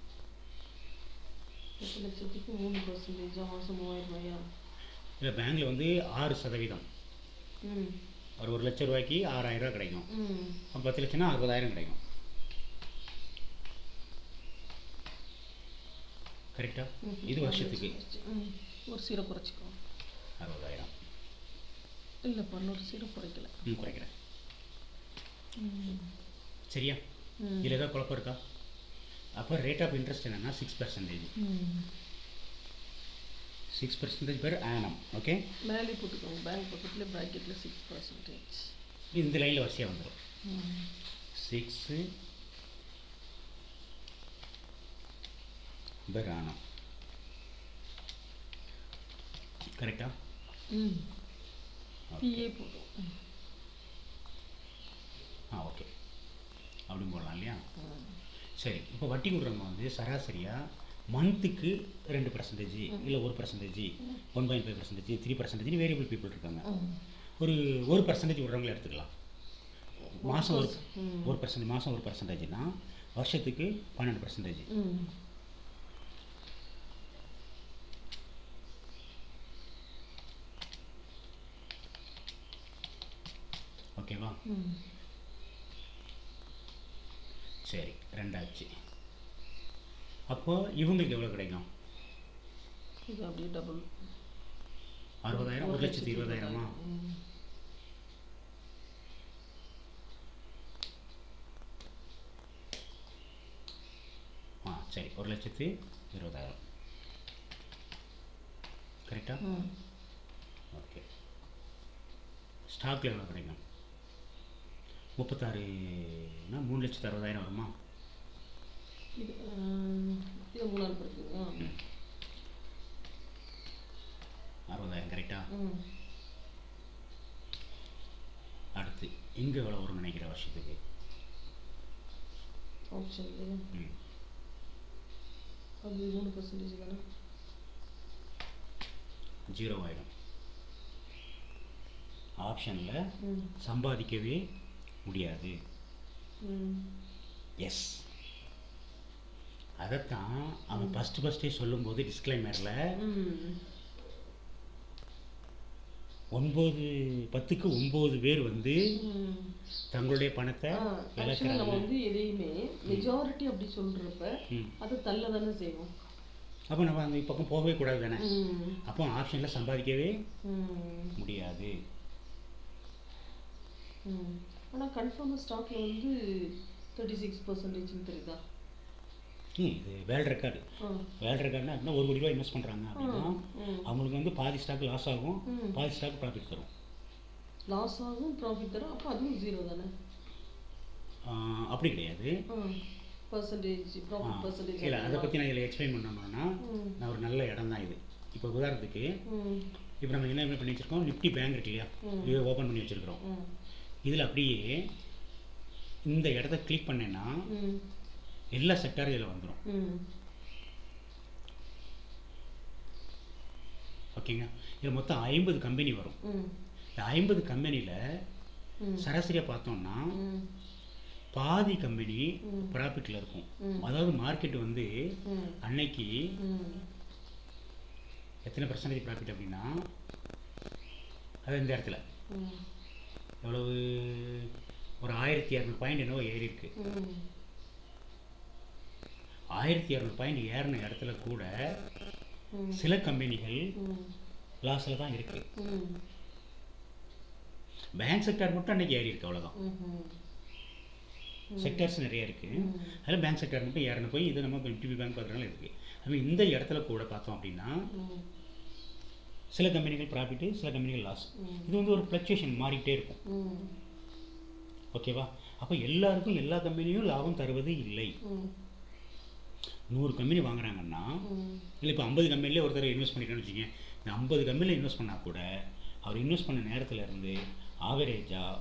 10 லட்சத்துக்கு 3% மாதம் 3000 ரூபாயா? இல்லை, பேங்க்கில் வந்து 6%. ஒரு 1 லட்ச ரூபாய்க்கு 6000 ரூபா கிடைக்கும். அப்போ 10 லட்சம்னா 60000 கிடைக்கும். கரெக்டா? இது வருஷத்துக்கு ஒரு சீரை குறைச்சிக்கோ. 60000. இல்லைப்பா, இன்னொரு சீரை குறைக்கல. குறைக்கிறேன். சரியா? இதில் ஏதாவது குழப்பம் இருக்கா? அப்போ ரேட் ஆஃப் இன்ட்ரெஸ்ட் என்னென்னா 6%. 6% பெர் ஆனம். ஓகே, மேலே போட்டுக்கோங்க, பேங்க் பக்கத்தில் ப்ராக்கெட்டில் 6%. இந்த லைனில் வரிசையாக வந்துடும். 6 பெர் ஆனம். கரெக்டா? பிஏ போடும். ஓகே, அப்படின்னு போடலாம் இல்லையா? சரி, இப்போ வட்டி கொடுக்குறவங்க வந்து சராசரியாக மந்த்துக்கு 2% இல்லை 1%, 1.5%, 3% வேரியபிள் பீப்புள் இருக்காங்க. ஒரு 1% விடுறவங்கள எடுத்துக்கலாம். மாதம் 1%, மாதம் 1%னா வருஷத்துக்கு 12%. ஓகேவா? சரி, 2 ஆச்சு. அப்போ இவங்களுக்கு எவ்வளோ கிடைக்கும்? இது அப்படியே டபுள். 60000, 1,20,000. சரி, 1,20,000. கரெக்டாக? ஓகே. ஸ்டாக்கில் எவ்வளோ கிடைக்கும்? 36னா 3,60,000 வருமா? இது இது 3 இருக்கு. 60,000 கரெக்டா? அடுத்து இங்கே எவ்வளோ வரும்னு நினைக்கிற வருஷத்துக்கு? ஆப்ஷன்ல அது 3% தானே? 0 ஆயிடும். ஆப்ஷனில் சம்பாதிக்கவே முடியாது. எஸ், அதைத்தான் அவன் ஃபஸ்ட்டே சொல்லும்போது டிஸ்க்ளைமரில் 10க்கு 9 பேர் வந்து தங்களுடைய பணத்தை இழக்கிறாங்க. நம்ம வந்து எதையுமே மெஜாரிட்டி அப்படி சொல்கிறப்ப அது தள்ள தானே செய்வோம். அப்போ நம்ம அந்த பக்கம் போகவே கூடாது தானே. அப்போ ஆப்ஷனில் சம்பாதிக்கவே முடியாது. ஆனால் கன்ஃபார்மாக ஸ்டாக்கில் வந்து 36% தெரியுதா? இது வேர்ல்டு ரெக்கார்டு. வேர்ல்டு ரெக்கார்டுனா அப்படின்னா 1 கோடி ரூபா இன்வெஸ்ட் பண்ணுறாங்க அப்படின்னா அவங்களுக்கு வந்து பாதி ஸ்டாக் லாஸ் ஆகும், பாதி ஸ்டாக் ப்ராஃபிட் தரும். லாஸ் ஆகும், ப்ராஃபிட் தரும். அப்போ அதுவும் 0 தானே? அப்படி கிடையாது. பர்சன்டேஜ் ப்ராஃபிட் பர்சன்டேஜ் இல்லை, அதை பற்றி நான் இதில் எக்ஸ்பிளைன் பண்ணணும்னா நான் ஒரு நல்ல இடம் தான் இது. இப்போ உதாரணத்துக்கு இப்போ நம்ம என்ன பண்ணி வச்சுருக்கோம், நிஃப்டி பேங்க் இருக்கு இல்லையா, இதை ஓப்பன் பண்ணி வச்சுருக்கிறோம். இதில் அப்படியே இந்த இடத்த கிளிக் பண்ணேன்னா எல்லா செக்டாரும் இதில் வந்துடும். ஓகேங்க. இதில் மொத்தம் 50 கம்பெனி வரும். இந்த 50 கம்பெனியில் சராசரியாக பார்த்தோம்னா பாதி கம்பெனி ப்ராஃபிட்டில் இருக்கும். அதாவது மார்க்கெட் வந்து அன்னைக்கு எத்தனை % ப்ராஃபிட் அப்படின்னா, அது இந்த இடத்துல எவ்வளவு, ஒரு 1200 பாயிண்ட் என்னவோ ஏறி இருக்கு. 1200 பாயிண்ட் ஏறின இடத்துல கூட சில கம்பெனிகள் லாஸில் தான் இருக்கு. பேங்க் செக்டார் மட்டும் அன்னைக்கு ஏறி இருக்கு, அவ்வளோதான். செக்டர்ஸ் நிறைய இருக்குது, அதில் பேங்க் செக்டார் மட்டும் ஏறின போய் இது நம்ம நிஃப்டி பேங்க் பார்க்குறதுனால இருக்குது. அதுமாதிரி இந்த இடத்துல கூட பார்த்தோம் அப்படின்னா சில கம்பெனிகள் ப்ராஃபிட்டு, சில கம்பெனிகள் லாஸ். இது வந்து ஒரு ஃப்ளக்சுவேஷன் மாறிக்கிட்டே இருக்கும். ஓகேவா? அப்போ எல்லாருக்கும் எல்லா கம்பெனியும் லாபம் தருவது இல்லை. 100 கம்பெனி வாங்குறாங்கன்னா இல்லை, இப்போ 50 கம்பெனிலே ஒருத்தர் இன்வெஸ்ட் பண்ணிட்டேன்னு வச்சுக்கோங்க. இந்த 50 கம்பெனியில் இன்வெஸ்ட் பண்ணால் கூட அவர் இன்வெஸ்ட் பண்ண நேரத்தில் இருந்து ஆவரேஜாக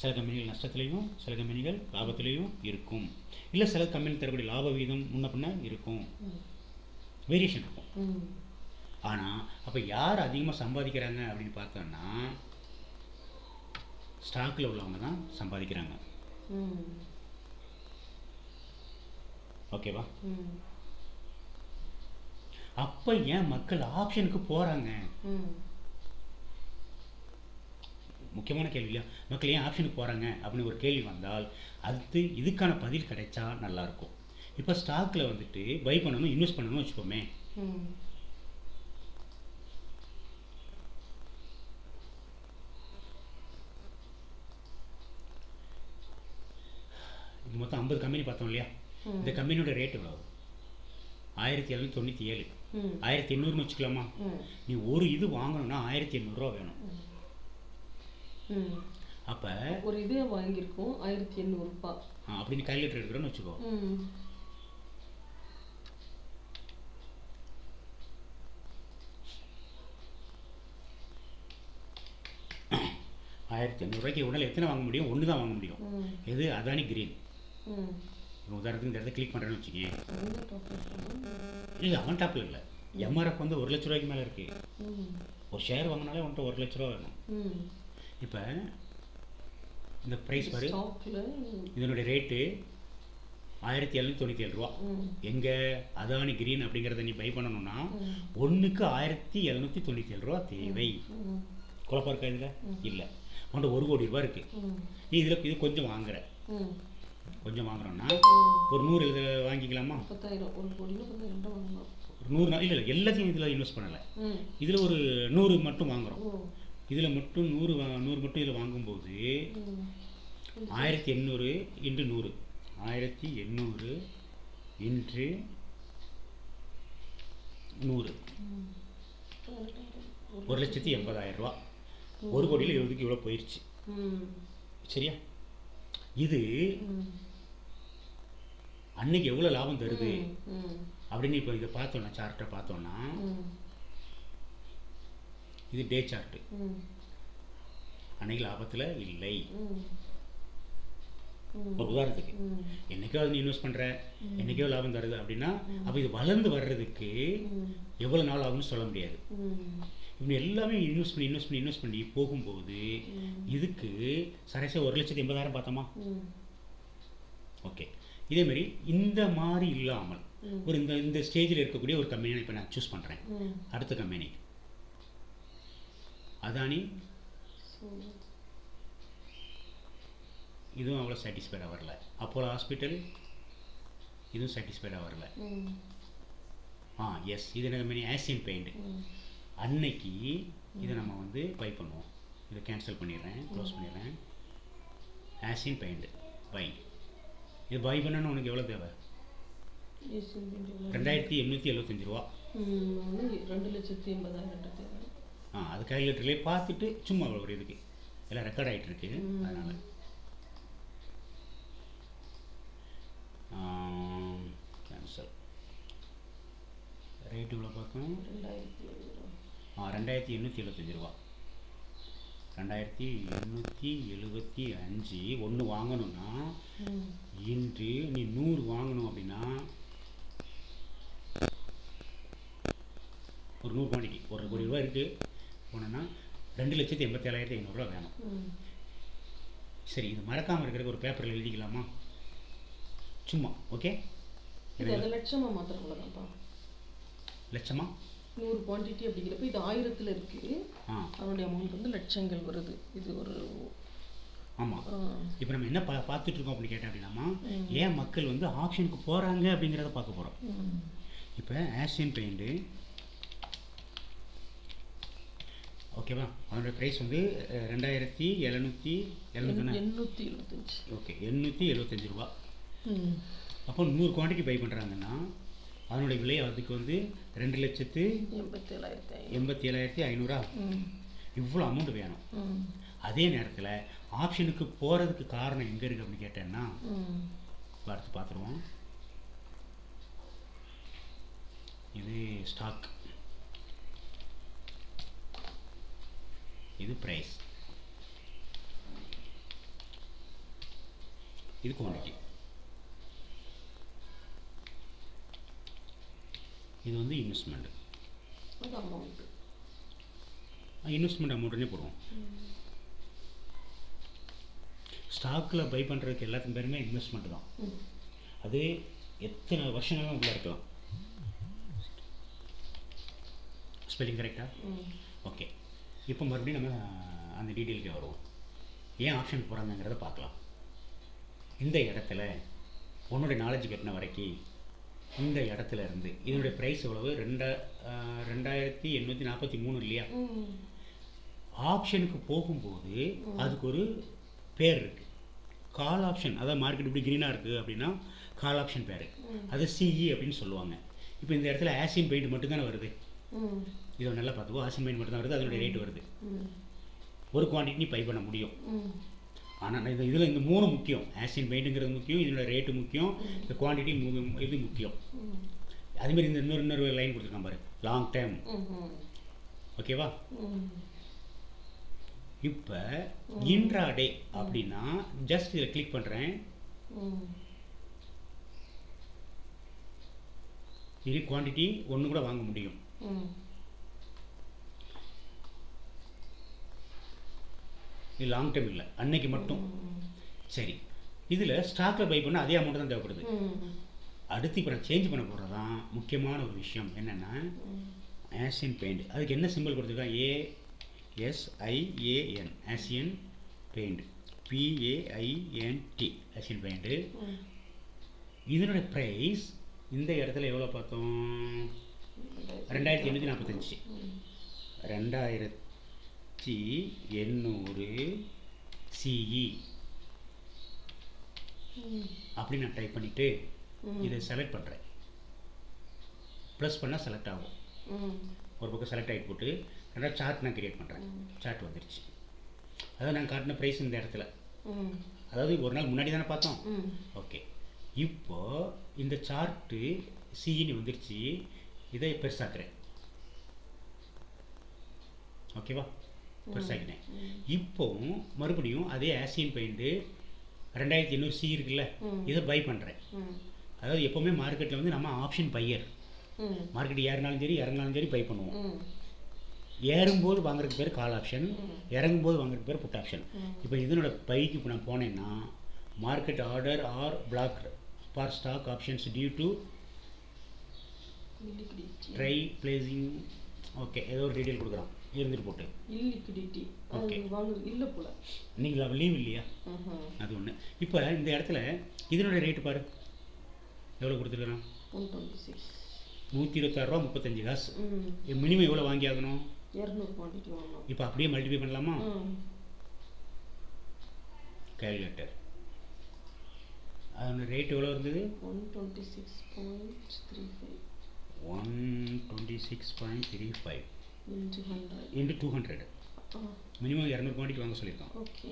சில கம்பெனிகள் நஷ்டத்துலேயும் சில கம்பெனிகள் லாபத்துலேயும் இருக்கும். இல்லை சில கம்பெனி தரக்கூடிய லாப வீதம் முன்ன பின்ன இருக்கும், வேரியேஷன் இருக்கும். ஆனால் அப்போ யார் அதிகமாக சம்பாதிக்கிறாங்க அப்படின்னு பார்த்தோன்னா ஸ்டாக்கில் உள்ளவங்க தான் சம்பாதிக்கிறாங்க. ஓகேவா? அப்போ ஏன் மக்கள் ஆப்ஷனுக்கு போகிறாங்க? முக்கியமான கேள்வி இல்லையா? மக்கள் ஏன் ஆப்ஷனுக்கு போகிறாங்க அப்படின்னு ஒரு கேள்வி வந்தால் அது இதுக்கான பதில் கிடைச்சா நல்லாயிருக்கும். இப்போ ஸ்டாக்கில் வந்துட்டு பை பண்ணணும், இன்வெஸ்ட் பண்ணணும்னு வச்சுக்கோமே. இது மொத்தம் 50 கம்பெனி பார்த்தோம் இல்லையா? இந்த கம்பெனியோட ரேட் எவ்வளோ? 1797. 1800ன்னு வச்சுக்கலாமா? நீ ஒரு இது வாங்கணும்னா 1800 ரூபா வேணும். அப்போ ஒரு இது வாங்கியிருக்கோம் 1800 ரூபாய் அப்படின்னு கால்குலேட்டர் எடுக்கிறோன்னு வச்சுக்கோ. 1800 ரூபாய்க்கு உடனே எத்தனை வாங்க முடியும்? ஒன்று தான் வாங்க முடியும். எது? அதானி கிரீன். உதாரணத்துக்கு இந்த இடத்த கிளிக் பண்ணுறேன்னு வச்சுக்கேன். இல்லை, அவன் டாப்பில் இல்லை. எம்ஆர்எஃப் வந்து 1 லட்ச ரூபாய்க்கு மேலே இருக்கு. ஒரு ஷேர் வாங்கினாலே உன்ட்ட 1 லட்ச ரூபா வேணும். இப்போ இந்த ப்ரைஸ் பாரு, இதனுடைய ரேட்டு 1797 ரூபா. எங்கே? அதானி கிரீன் அப்படிங்கிறத நீ பை பண்ணணும்னா ஒன்றுக்கு 1797 ரூபா தேவை. குழப்பம் இருக்கா இதில்? இல்லை. உன்ட்ட 1 கோடி ரூபா இருக்குது. நீ இதில் இது கொஞ்சம் வாங்குற, கொஞ்சம் வாங்குறோன்னா ஒரு 100 இதில் வாங்கிக்கலாமா? 10,000. 1 கோடியில் 10,000 வாங்கலாம். ஒரு 100 நாள் இல்லை, எல்லாத்தையும் இதில் இன்வெஸ்ட் பண்ணலை. இதில் ஒரு 100 மட்டும் வாங்குகிறோம். இதில் மட்டும் 100 மட்டும் இதில் வாங்கும்போது 1800 இன்ட்டு 100, 1800 இன்ட்டு 100 1,80,000 ரூபா. 1,70,00,000 இவ்வளோ போயிடுச்சு. சரியா? இது அன்னைக்கு எவ்வளோ லாபம் தருது அப்படின்னு இப்போ இதை பார்த்தோன்னா, சார்ட்டை பார்த்தோன்னா, இது டே சார்ட்டு. அன்னைக்கு லாபத்தில் இல்லை. ஒரு உதாரணத்துக்கு என்னைக்கோ அது நீ இன்வெஸ்ட் பண்ணுற, என்னைக்கோ லாபம் தருது அப்படின்னா, அப்போ இது வளர்ந்து வர்றதுக்கு எவ்வளோ நாள் ஆகும்னு சொல்ல முடியாது. இப்படி எல்லாமே இன்வெஸ்ட் பண்ணி போகும்போது இதுக்கு சராசரி 1,80,000 பார்த்தோமா? ஓகே. இதேமாரி இந்த மாதிரி இல்லாமல் ஒரு இந்த ஸ்டேஜில் இருக்கக்கூடிய ஒரு கம்பெனி இப்போ நான் சூஸ் பண்ணுறேன். அடுத்த கம்பெனி அதானி. இதுவும் அவ்வளோ சாட்டிஸ்ஃபைடாக வரல. அப்போலோ ஹாஸ்பிட்டல், இதுவும் சாட்டிஸ்ஃபைடாக வரல. எஸ், இது என்ன கம்பெனி? Asian paint. அன்னைக்கு இதை நம்ம வந்து பை பண்ணுவோம். இதை கேன்சல் பண்ணிடுறேன், க்ளோஸ் பண்ணிடுறேன். Asian paint buy. இது பை பண்ணணும்னு உனக்கு எவ்வளோ தேவை? 2,875 ரூபா. 2,80,000 தேவை. அது கால்குலேட்டர்லேயே பார்த்துட்டு சும்மா ஒரு இதுக்கு எல்லாம் ரெக்கார்ட் ஆகிட்டு இருக்கு. அதனால் கேன்சல். ரேட் இவ்வளோ பார்த்தோம். 2,875 ரூபா. 2,875 ஒன்று வாங்கணும்னா, இன்று நீ 100 வாங்கணும் அப்படின்னா, ஒரு 100 குவான்டிட்டி 1 கோடி ரூபா இருக்குது போனோன்னா 2,87,500 ரூபா வேணும். சரி, இது மறக்காமல் இருக்கிறதுக்கு ஒரு பேப்பரில் எழுதிக்கலாமா? சும்மா. ஓகே. லட்சமாக மாத்திரம்ப்பா. லட்சமா? 100 குவான்டிட்டி அப்படிங்கிறப்ப இது 1000ல் இருக்குது. அதனுடைய அமௌண்ட் வந்து லட்சங்கள் வருது. இது ஒரு ஆமாம். இப்போ நம்ம என்ன பார்த்துட்ருக்கோம் அப்படின்னு கேட்டேன் அப்படின்னாமா, ஏன் மக்கள் வந்து ஆப்ஷனுக்கு போகிறாங்க அப்படிங்கிறத பார்க்க போகிறோம். இப்போ ஆசியன் பெயிண்ட்டு, ஓகேவா? அதனுடைய ப்ரைஸ் வந்து 2,775. ஓகே, 875 ரூபா. அப்போ 100 குவான்டிட்டி பை பண்ணுறாங்கன்னா அதனுடைய விலை அதுக்கு வந்து 2,87,500. இவ்வளோ அமௌண்ட் வேணும். அதே நேரத்தில் ஆப்ஷனுக்கு போகிறதுக்கு காரணம் எங்கே இருக்குது அப்படின்னு கேட்டேன்னா, அடுத்து பார்த்துருவோம். இது ஸ்டாக், இது ப்ரைஸ், இது குவான்டிட்டி. இது வந்து இன்வெஸ்ட்மெண்ட். இன்வெஸ்ட்மெண்ட் அமௌண்ட்டுனே போடுவோம். ஸ்டாக்கில் பை பண்ணுறதுக்கு எல்லாத்துக்கும் பேருமே இன்வெஸ்ட்மெண்ட் தான். அது எத்தனை வருஷங்களும் உள்ளே இருக்கலாம். ஸ்பெல்லிங் கரெக்டாக? ஓகே. இப்போ மறுபடியும் நம்ம அந்த டீட்டெயிலுக்கு வருவோம். ஏன் ஆப்ஷன் போகிறாங்கிறத பார்க்கலாம். இந்த இடத்துல உன்னுடைய நாலேஜ் கட்டின வரைக்கும் இந்த இடத்துல இருந்து இதனுடைய ப்ரைஸ் எவ்வளவு? 2,843 இல்லையா? ஆப்ஷனுக்கு போகும்போது அதுக்கு ஒரு பேர் இருக்குது, கால் ஆப்ஷன். அதாவது மார்க்கெட் இப்படி க்ரீனாக இருக்குது அப்படின்னா கால் ஆப்ஷன் பேர், அது சிஇ அப்படின்னு சொல்லுவாங்க. இப்போ இந்த இடத்துல ஆசியன் பெயிண்ட் மட்டும்தானே வருது. இதை நல்லா பார்த்துக்கோ, ஆசியன் பெயிண்ட் மட்டும் தான் வருது, அதனுடைய ரேட் வருது. ஒரு குவான்டிட்டி பை பண்ண முடியும். ஆனால் இதில் இந்த 3 முக்கியம். ஆசியன் பெயிண்ட்டுங்கிறது முக்கியம், இதனோட ரேட்டு முக்கியம், இந்த குவான்டிட்டி இது முக்கியம். அதேமாதிரி இந்த இன்னொரு லைன் கொடுத்துருக்கான் பாரு, லாங் டைம். ஓகேவா? இப்போ இன்ட்ராடே அப்படின்னா ஜஸ்ட் இதில் கிளிக் பண்ணுறேன். இது குவான்டிட்டி ஒன்று கூட வாங்க முடியும். இது லாங் டைம் இல்லை, அன்னைக்கு மட்டும். சரி, இதில் ஸ்டாக்கில் பை பண்ணால் அதே அமௌண்ட் தான் தேவைப்படுது. அடுத்து இப்போ நான் சேஞ்ச் பண்ண போகிறது தான் முக்கியமான ஒரு விஷயம். என்னென்னா ஆசியன் பெயிண்ட். அதுக்கு என்ன சிம்பிள் கொடுத்துருக்கா? ASIAN, Asian paint. PAINT, Asian paint. இதனுடைய ப்ரைஸ் இந்த இடத்துல எவ்வளோ பார்த்தோம்? 2,845. 2,800 CE அப்படி நான் டைப் பண்ணிவிட்டு இதை செலக்ட் பண்ணுறேன். ப்ளஸ் பண்ணால் செலக்ட் ஆகும். ஒரு பக்கம் செலக்ட் ஆகிட்டு போட்டு ரெண்டாவது சார்ட் நான் கிரியேட் பண்ணுறேன். சார்ட் வந்துருச்சு. அதாவது நான் காட்டின ப்ரைஸ் இந்த இடத்துல, அதாவது ஒரு நாள் முன்னாடி தானே பார்த்தோம். ஓகே, இப்போது இந்த சார்ட்டு சிஇன்னு வந்துருச்சு. இதை பெருசாக்குறேன். ஓகேவா, பெருசாக்கினேன். இப்போவும் மறுபடியும் அதே ஆசியன் பெயிண்ட்டு 2800 சி இருக்குல்ல, இதை பை பண்ணுறேன். அதாவது எப்போவுமே மார்க்கெட்டில் வந்து நம்ம ஆப்ஷன் பையர். மார்க்கெட் ஏறினாலும் சரி இறங்கினாலும் சரி பை பண்ணுவோம். ஏறும்போது வாங்குறதுக்கு பேர் கால் ஆப்ஷன், இறங்கும்போது வாங்குறதுக்கு பேர் புட் ஆப்ஷன். இப்போ இதனோட பைக்கு இப்போ நான் போனேன்னா market order or block for stock options due to try placing. Okay, ஏதோ ஒரு டீட்டெயில் கொடுக்குறான், இருந்துட்டு போட்டு இல்லிக்விடிட்டி. ஓகே, இல்லை போல நீங்கள் லீவ் இல்லையா, அது ஒன்று. இப்போ இந்த இடத்துல இதனோட ரேட்டு பாரு எவ்வளோ கொடுத்துருக்குறான், 126 ரூபா 35 காசு. மினிமம் எவ்வளோ வாங்கி ஆகணும், 200 குவான்டிட்டி வாங்கணும். இப்போ அப்படியே மல்டிப்ளை பண்ணலாமா, கால்குலேட்டர். அதோட ரேட் எவ்வளோ இருந்தது, 126.35 into 200. மினிமம் 200 குவான்டிட்டி வாங்க சொல்லியிருக்கோம். Okay,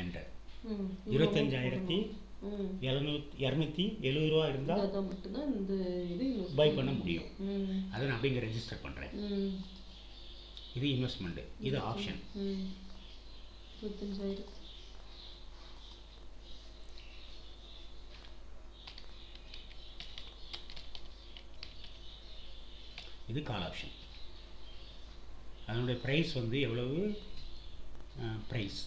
enter. 25,270 ரூபா இருந்தால் மட்டும்தான் இந்த இது பை பண்ண முடியும். அதை நான் அப்படிங்க ரெஜிஸ்டர் பண்ணுறேன். இது இன்வெஸ்ட்மெண்ட்டு, இது ஆப்ஷன். 25,000. இது கால் ஆப்ஷன். அதனுடைய ப்ரைஸ் வந்து எவ்வளவு, ப்ரைஸ்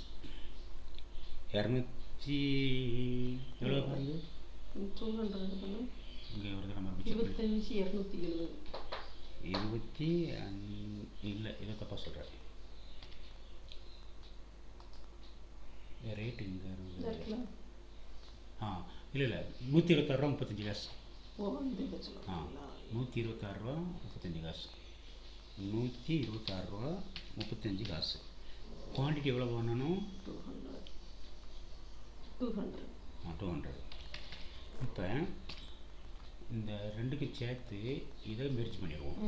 200 எவ்வளோ பாருங்க, 200 இங்கே ஒரு நம்ம 25,270. 20 இல்லை, இதை தப்பாக சொல்கிறேன். ரேட்டு இங்கே இருக்குது. இல்லை 126 ரூபா 35 காசு. 126 ரூபா 35 காசு. 126 ரூபா 35 காசு. குவான்டிட்டி எவ்வளோ பண்ணணும், 200. இப்போ இந்த ரெண்டுக்கு சேர்த்து இதை மெர்ஜ் பண்ணிடுவோம்.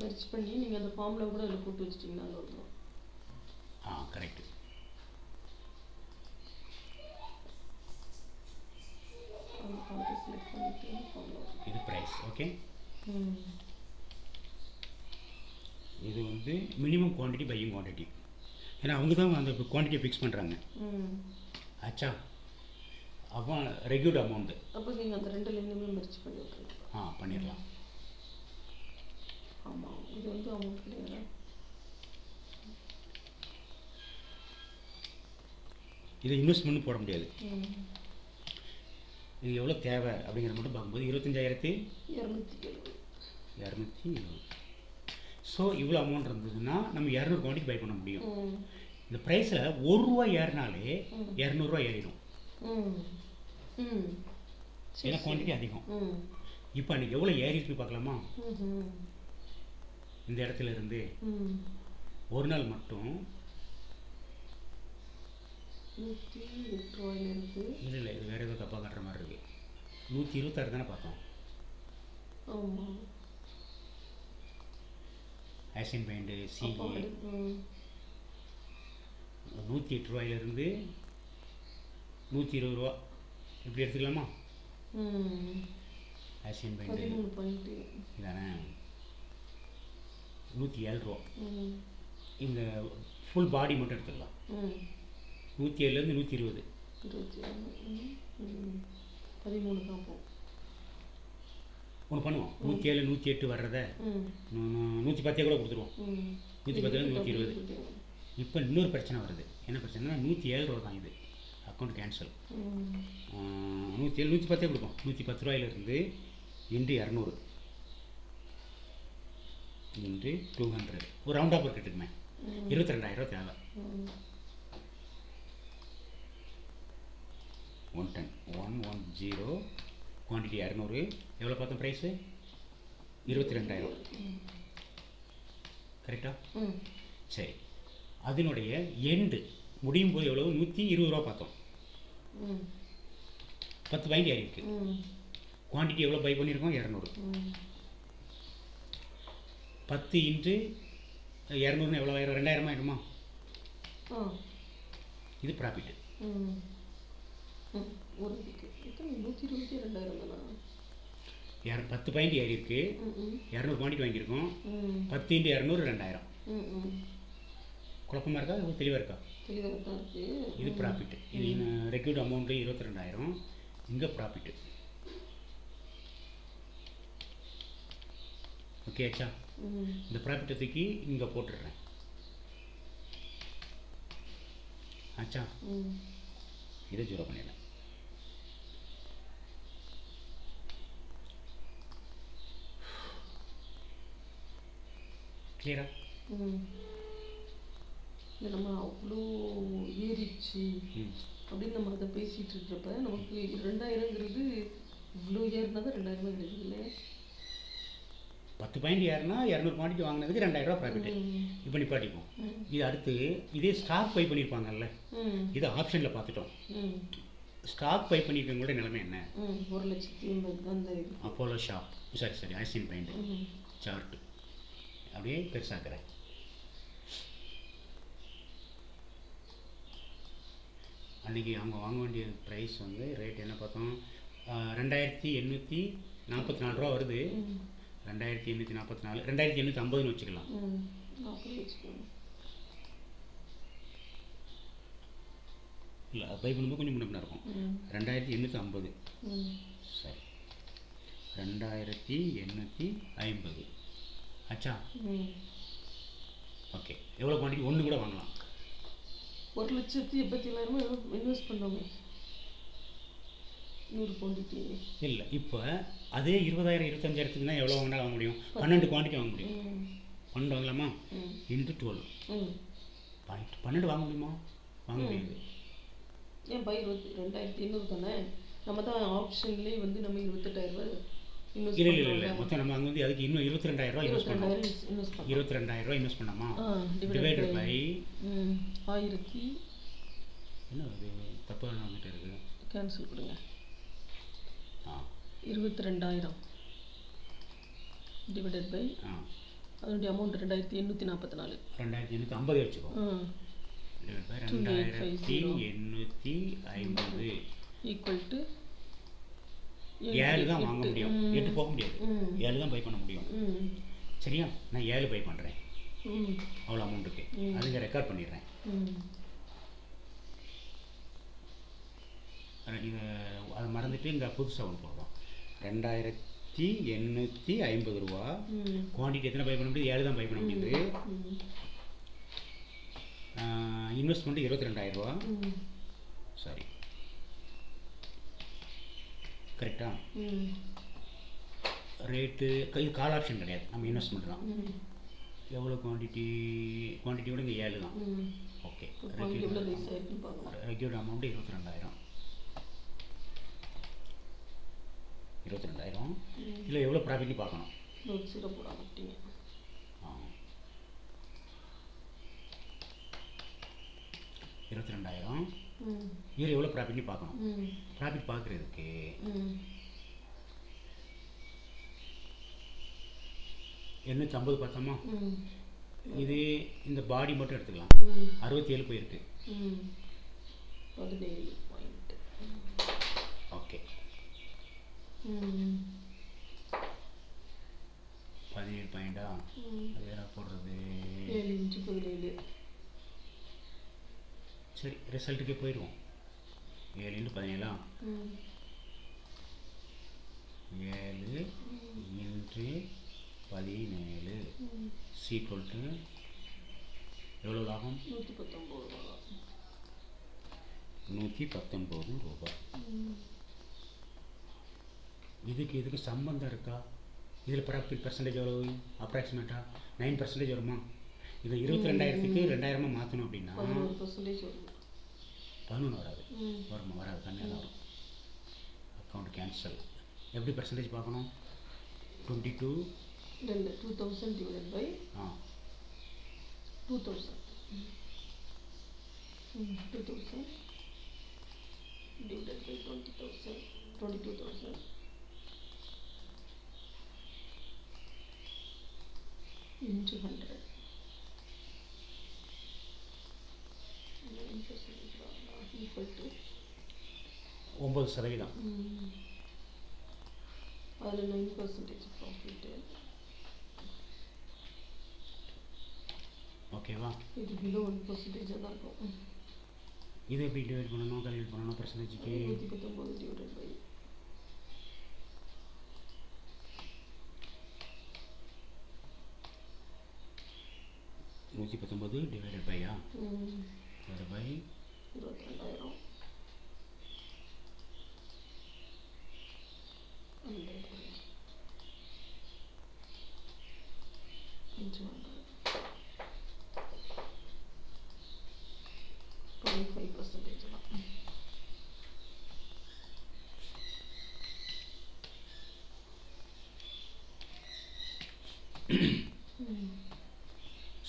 மெர்ஜ் பண்ணி நீங்கள் அந்த ஃபார்மில் கூட அதில் போட்டு வச்சிட்டிங்கன்னா வந்துடும். கரெக்டு. இது ப்ரைஸ். ஓகே, இது வந்து மினிமம் குவான்டிட்டி பையிங் குவான்டிட்டி. ஏன்னா அவங்க தான் அந்த குவான்டிட்டியை ஃபிக்ஸ் பண்ணுறாங்க. ஆச்சா, அப்போ ரெகுலர் அமௌண்ட்டு. அப்போ நீங்கள் அந்த 2 லைனுமே மெர்ஜ் பண்ணி விட்ருங்க. பண்ணிடலாம். ஆமாம், இது வந்து அமௌண்ட் கிடையாது. இதை இன்வெஸ்ட்மெண்ட் போட முடியாது. இது எவ்வளோ தேவை அப்படிங்கிற மட்டும் பார்க்கும்போது 25,270. ஸோ இவ்வளோ அமௌண்ட் இருந்ததுன்னா நம்ம 200 குவான்டிட்டி பை பண்ண முடியும். இந்த ப்ரைஸில் ₹1 ஏறினாலே 200 ரூபா ஏறிடும். ஏன்னா குவான்டிட்டி அதிகம். இப்போ அன்றைக்கி எவ்வளோ ஏறிட்டு பார்க்கலாமா, இந்த இடத்துல இருந்து ஒரு நாள் மட்டும் இல்லை இது வேறு ஏதோ தப்பாக காட்டுற மாதிரி இருக்குது. 126 தானே பார்த்தோம். ஆசியன் பெயிண்ட்டு சிஇ 108 ரூபாயிலிருந்து 120 ரூபா இப்படி எடுத்துக்கலாமா. ஆசியன் பெயிண்ட்டு இதானே 107 ரூபா. இந்த ஃபுல் பாடி மட்டும் எடுத்துக்கலாம். 107லேருந்து 120. 13 காப்போம். ஒன்று பண்ணுவோம், 107 108 வர்றதை 110 கூட கொடுத்துருவோம். 110லேருந்து 120. இப்போ இன்னொரு பிரச்சனை வருது. என்ன பிரச்சனைனா 107 ரூபா தான் இது. Account cancel. 107 110 கொடுப்போம். 110 ரூபாயிலிருந்து இன்ட்டு 200 இன்ட்டு 200 ஒரு ரவுண்ட் ஆஃப் எடுத்துக்குமே 22,000 தேவை. 110 குவான்டிட்டி 200. எவ்வளோ பார்த்தோம் ப்ரைஸு, 22,000. கரெக்டா? சரி, அதனுடைய எண்டு முடியும் போது எவ்வளோ, 120 ரூபா பார்த்தோம். 10 பாயிண்ட் ஏறி இருக்கு. குவான்டிட்டி எவ்வளோ பை பண்ணியிருக்கோம், 200. 10 இன்ட்டு 200 எவ்வளோ ஆயிரும்? 2000 ஆயிடுமா? ஆ இது ப்ராஃபிட்டு. ம் ம் ஒரு இதுக்கு எத்தனை 120 2000 தானா? 10 பாயிண்ட் ஏறி இருக்கு, ம் ம் 200 பாயிண்ட் வாங்கியிருக்கோம். ம் 10 இன்ட்டு 200 2000. ம் ம் குழப்பமாக இருக்கா? இது தெளிவாக இருக்கா? தெளிவாக தான் இருக்குது. இது ப்ராஃபிட்டு. இது ரெக்யூட் அமௌண்ட்டு 22,000. இங்கே ப்ராஃபிட்டு. ஓகே ஆச்சா? ம் இந்த ப்ராஃபிட்டை தூக்கி இங்கே போட்டுடுறேன். ஆச்சா? ம் இதை 0 பண்ணிடுறேன். கிளியரா? ம் இல்லை நம்ம அவ்வளோ ஏறிடுச்சு ம் அப்படின்னு நம்ம அதை பேசிகிட்டு இருக்கிறப்ப நமக்கு 2000ங்கிறது இவ்வளோ ஏறினா தான் 2000 கிடைக்குது இல்லையா? 10 பாயிண்ட் ஏறினா 200 குவான்டிட்டி வாங்கினதுக்கு 2000 ப்ராஃபிட்டு. இப்போ நிப்பாட்டிப்போம். இது அடுத்து இதே ஸ்டாக் பை பண்ணியிருப்பாங்கல்ல, ம் இது ஆப்ஷனில் பார்த்துட்டோம். ம் ஸ்டாக் பை பண்ணியிருக்கவங்களோட நிலைமை என்ன? ம் 1,80,000 அந்த இது. அப்போலோ ஷாப், சரி ஆசியன் பெயிண்ட் ம் சார்ட்டு அப்படியே பெருசாக்குறேன். அன்றைக்கி அவங்க வாங்க வேண்டிய ப்ரைஸ் வந்து ரேட் என்ன பார்த்தோம்? 2844 ரூபா வருது. 2844, 2850ன்னு வச்சுக்கலாம். ம் அப்படி வச்சுக்கோங்க. இல்லை பை பண்ணும்போது கொஞ்சம் முன்ன இருக்கும். 2850. ம் சரி 2850 ஆச்சா? ம் ஓகே. எவ்வளோ குவான்டிட்டி? ஒன்று கூட வாங்கலாம். 1,87,000 இன்வெஸ்ட் பண்ணோமே 100 குவான்டிட்டி. இல்லை இப்போ அதே 20,000 25,000க்கு தான் எவ்வளோ வேணாலும் வாங்க முடியும்? 12 குவான்டிட்டி வாங்க முடியும். 12 வாங்கலாமா? இன்ட்டு 12 12 வாங்க முடியுமா? வாங்க முடியாது. ஏன் பை 22,800 தானே? நம்ம தான் ஆப்ஷன்லேயே வந்து நம்ம 28,000 இன்வெஸ்ட் இல்லை மொத்தம் நம்ம அங்கே வந்து அதுக்கு இன்னும் 22,000 இன்வெஸ்ட் பண்ணோம். 22,000 இன்வெஸ்ட் பண்ணாமா? டிவைடட் பை 1000 என்ன அது தப்பாக வந்துட்டு இருக்குது. கேன்சல் கொடுங்க. ஆ 22,000 டிவைடட் பை அதனுடைய அமௌண்ட் 2,844. 2,850 வச்சுக்கோ. டிவைட் பை 2,850 ஈக்குவல் டு 7 தான் வாங்க முடியும். 8 போக முடியாது. 7 தான் பை பண்ண முடியும். சரியா? நான் 7 பை பண்ணுறேன். அவ்வளோ அமௌண்ட்டுக்கு அதுங்க ரெக்கார்ட் பண்ணிடுறேன். இதை அதை மறந்துட்டு இங்கே புதுசாக ஒன்று போடுறோம். 2,850 ரூபா. குவான்டிட்டி எத்தனை பை பண்ண முடியுது? 7 தான் பை பண்ண முடியுது. இன்வெஸ்ட்மெண்ட்டு 22,000 ரூபா. சரி கரெக்டா? ரேட்டு இது கால் ஆப்ஷன் கிடையாது, நம்ம இன்வெஸ்ட்மெண்ட் தான். எவ்வளோ குவான்டிட்டியோட இங்கே 7 தான். ஓகே. Required amount 22,000. 22,000 இல்லை எவ்வளோ ப்ராஃபிட்னு பார்க்கணும். 22,000 இதில் எவ்வளோ ப்ராஃபிட்னு பார்க்கணும். ப்ராஃபிட் பார்க்குறதுக்கு 850 பார்த்தோமா? இது இந்த பாடி மட்டும் எடுத்துக்கலாம். 67 போயிருக்கு. ஓகே 17 பாயிண்டா? அது வேற போடுறது. சரி ரிசல்ட்டுக்கே போயிடுவோம். 7 × 17 7 × 17 சீக்வல் டு எவ்வளோ லாபம்? 119 ரூபா. இதுக்கு சம்பந்தம் இருக்கா? இதில் ப்ராஃபிட் பர்சன்டேஜ் எவ்வளோ? அப்ராக்சிமேட்டாக 9% வருமா? இதை 22,000க்கு 2,000 மாற்றணும் அப்படின்னா 11 வராது. வருமா? வராது, கம்மியாக தான் வரும். Account cancel. எப்படி பர்சன்டேஜ் பார்க்கணும்? 22 2000 divided by 2000 divided by 20,000 22,000 into 100. 9% equal to 9%. அதில் 9% ப்ராஃபிட்டு. ஓகேவா? இது பிலோ 1% தான் இருக்கும். இது எப்படி டிவைட் பண்ணணும், கால்குலேட் பண்ணணும் பர்சன்டேஜுக்கு? 119 டிவைடட் பை 119 டிவைடட் பையா? Divided by 22,000 into 100. 25% தான்.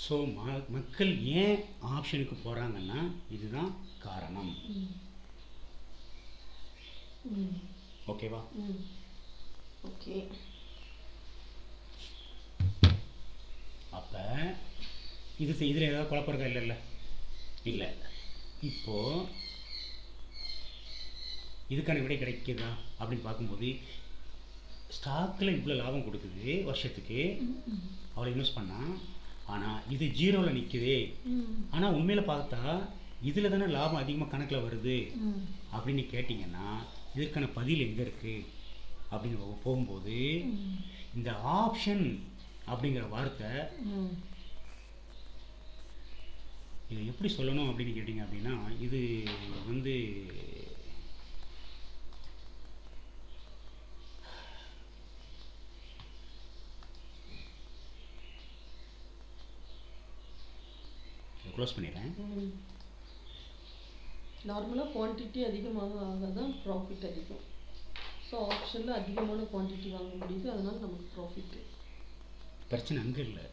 ஸோ மக்கள் ஏன் ஆப்ஷனுக்கு போகிறாங்கன்னா இதுதான் காரணம். ஓகேவா? ஓகே. அப்போ இதில் ஏதாவது குழப்பம் இருக்கா? இல்லை இல்லை. இப்போது இதுக்கான விடை கிடைக்குதா அப்படின்னு பார்க்கும்போது ஸ்டாக்கில் இவ்வளோ லாபம் கொடுக்குது வருஷத்துக்கு அவ்வளோ இன்வெஸ்ட் பண்ணால், ஆனால் இது ஜீரோவில் நிற்குது. ஆனால் உண்மையில் பார்த்தா இதில் தானே லாபம் அதிகமாக கணக்கில் வருது அப்படின்னு கேட்டிங்கன்னா இதற்கான பதில் எங்கே இருக்குது அப்படின்னு போகும்போது இந்த ஆப்ஷன் அப்படிங்கிற வார்த்தை இதை எப்படி சொல்லணும் அப்படின்னு கேட்டிங்க அப்படின்னா, இது வந்து க்ளோஸ் பண்ணிடுறேன். நார்மலாக குவான்டிட்டி அதிகமாக தான் ப்ராஃபிட் அதிகம். ஸோ ஆப்ஷனில் அதிகமான குவான்டிட்டி வாங்க முடியுது, அதனால் நமக்கு ப்ராஃபிட்டு. பிரச்சனை அங்கே இல்லை.